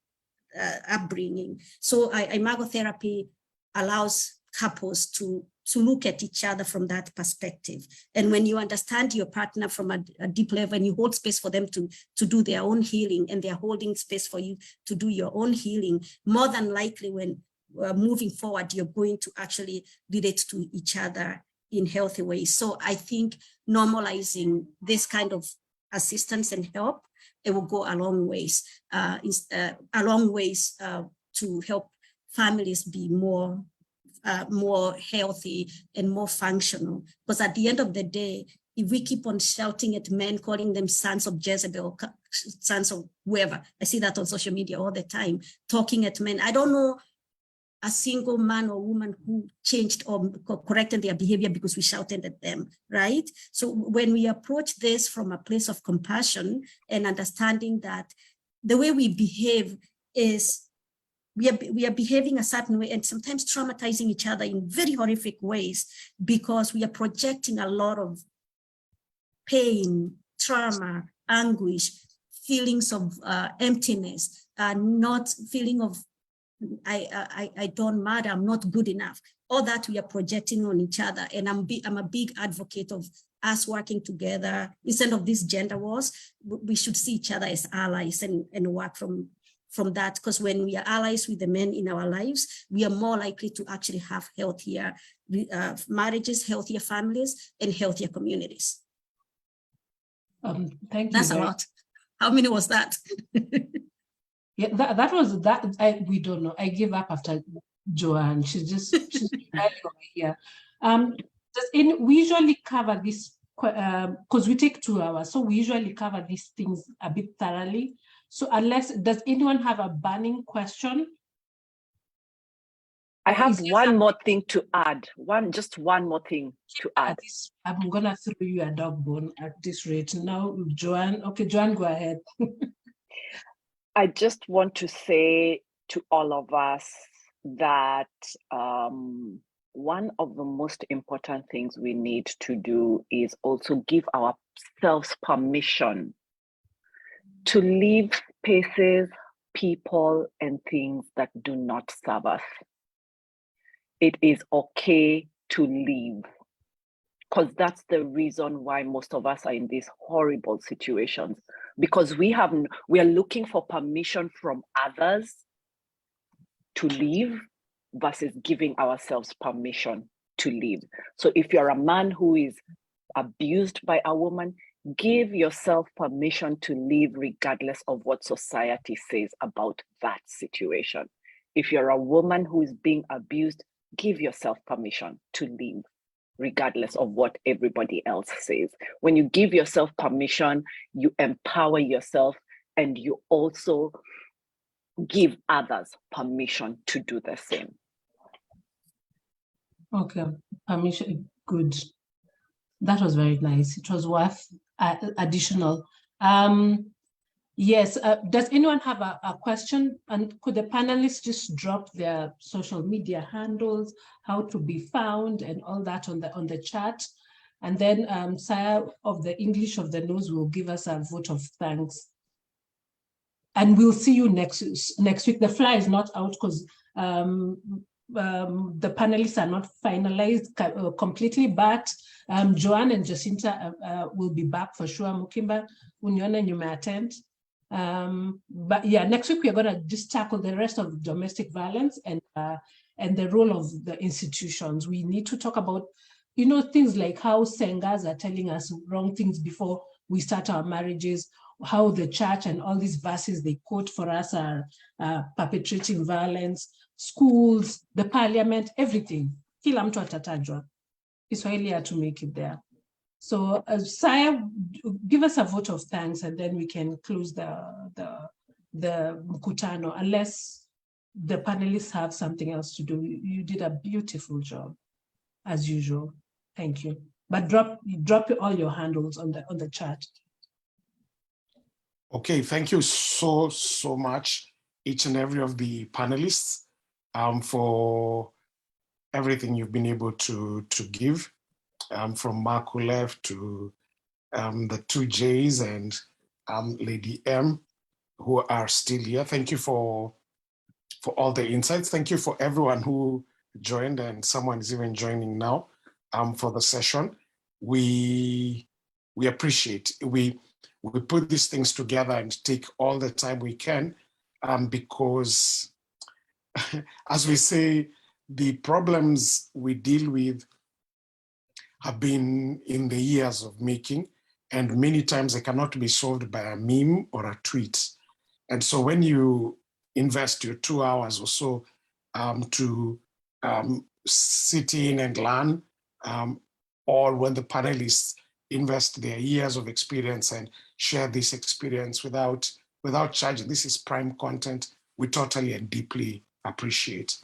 upbringing. So imago therapy allows couples to look at each other from that perspective. And when you understand your partner from a deep level and you hold space for them to do their own healing, and they're holding space for you to do your own healing, more than likely when moving forward, you're going to actually relate to each other in healthy ways. So I think normalizing this kind of assistance and help, it will go a long ways, to help families be more healthy and more functional. Because at the end of the day, if we keep on shouting at men, calling them sons of Jezebel, sons of whoever, I see that on social media all the time, talking at men. I don't know a single man or woman who changed or corrected their behavior because we shouted at them, right? So when we approach this from a place of compassion and understanding that the way we behave is we are behaving a certain way and sometimes traumatizing each other in very horrific ways because we are projecting a lot of pain, trauma, anguish, feelings of emptiness, not feeling of I don't matter, I'm not good enough. All that we are projecting on each other. And I'm a big advocate of us working together. Instead of these gender wars, we should see each other as allies and work from that. Because when we are allies with the men in our lives, we are more likely to actually have healthier marriages, healthier families, and healthier communities. Thank you. That's a lot. How many was that? Yeah, that was that. We don't know. I gave up after Joanne. She's right over here. We usually cover this because we take 2 hours, so we usually cover these things a bit thoroughly. So does anyone have a burning question? I have one more thing to add. Just one more thing to add. I'm gonna throw you a dog bone at this rate now, Joanne. Okay, Joanne, go ahead. I just want to say to all of us that one of the most important things we need to do is also give ourselves permission to leave spaces, people, and things that do not serve us. It is okay to leave, because that's the reason why most of us are in these horrible situations, because we are looking for permission from others to leave versus giving ourselves permission to leave. So if you're a man who is abused by a woman, give yourself permission to leave regardless of what society says about that situation. If you're a woman who is being abused, give yourself permission to leave regardless of what everybody else says. When you give yourself permission, you empower yourself, and you also give others permission to do the same. Okay, permission, good. That was very nice. It was worth additional. Yes, does anyone have a question? And could the panelists just drop their social media handles, how to be found and all that on the chat? And then Saya of the English of the Nose will give us a vote of thanks. And we'll see you next week. The flyer is not out because the panelists are not finalized completely, but Joanne and Jacinta will be back for sure. Mukimba, Unione, you may attend. But yeah, next week we're going to just tackle the rest of domestic violence and the role of the institutions. We need to talk about, you know, things like how Sengas are telling us wrong things before we start our marriages, how the church and all these verses they quote for us are perpetrating violence, schools, the parliament, everything. Kila mtu atatajwa. Kiswahili had to make it there. So Saya, give us a vote of thanks and then we can close the mkutano, unless the panelists have something else to do. You did a beautiful job, as usual. Thank you. But drop all your handles on the chat. Okay, thank you so much, each and every of the panelists, for everything you've been able to give, from Mark who left to the two J's and Lady M who are still here. Thank you for all the insights. Thank you for everyone who joined, and someone is even joining now for the session. We appreciate, we put these things together and take all the time we can, because as we say, the problems we deal with have been in the years of making, and many times they cannot be solved by a meme or a tweet. And so when you invest your 2 hours or so to sit in and learn, or when the panelists invest their years of experience and share this experience without charging, this is prime content we totally and deeply appreciate.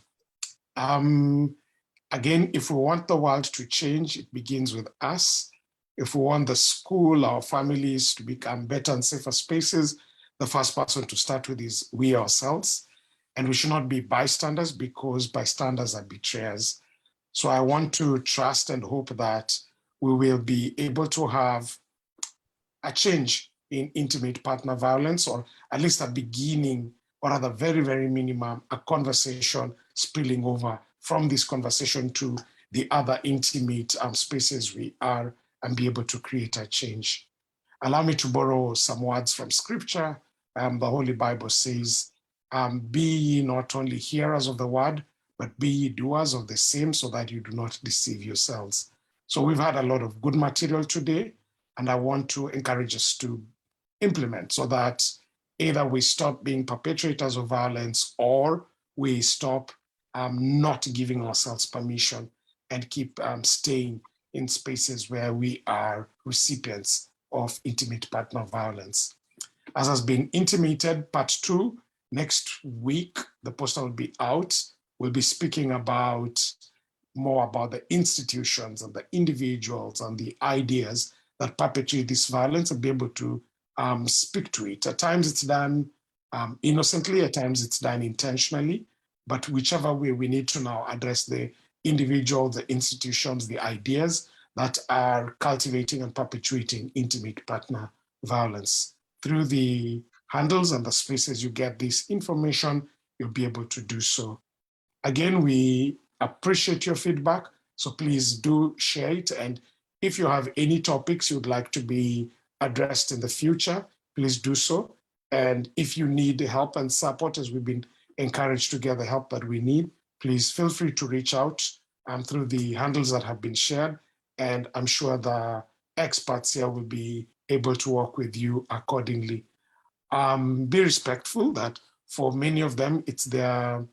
Again, if we want the world to change, it begins with us. If we want the school, our families to become better and safer spaces, the first person to start with is we ourselves. And we should not be bystanders, because bystanders are betrayers. So I want to trust and hope that we will be able to have a change in intimate partner violence, or at least a beginning, or at the very, very minimum, a conversation spilling over from this conversation to the other intimate spaces we are, and be able to create a change. Allow me to borrow some words from scripture. The Holy Bible says, be ye not only hearers of the word, but be ye doers of the same, so that you do not deceive yourselves. So we've had a lot of good material today, and I want to encourage us to implement, so that either we stop being perpetrators of violence, or we stop not giving ourselves permission and keep staying in spaces where we are recipients of intimate partner violence. As has been intimated, part 2, next week, the poster will be out. We'll be speaking more about the institutions and the individuals and the ideas that perpetrate this violence, and be able to speak to it. At times it's done innocently, at times it's done intentionally, but whichever way, we need to now address the individuals, the institutions, the ideas that are cultivating and perpetuating intimate partner violence. Through the handles and the spaces you get this information, you'll be able to do so. Again, we appreciate your feedback, so please do share it. And if you have any topics you'd like to be addressed in the future, please do so. And if you need help and support, as we've been encouraged to get the help that we need, please feel free to reach out through the handles that have been shared. And I'm sure the experts here will be able to work with you accordingly. Be respectful that for many of them, it's their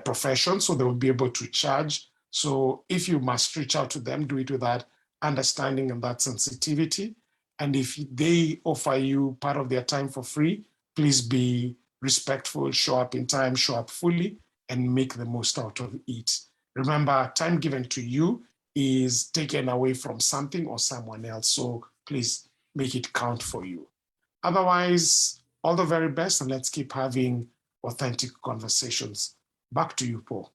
profession, so they will be able to charge. So if you must reach out to them, do it with that understanding and that sensitivity. And if they offer you part of their time for free, please be respectful, show up in time, show up fully, and make the most out of it. Remember, time given to you is taken away from something or someone else. So please make it count for you. Otherwise, all the very best, and let's keep having authentic conversations. Back to you, Paul.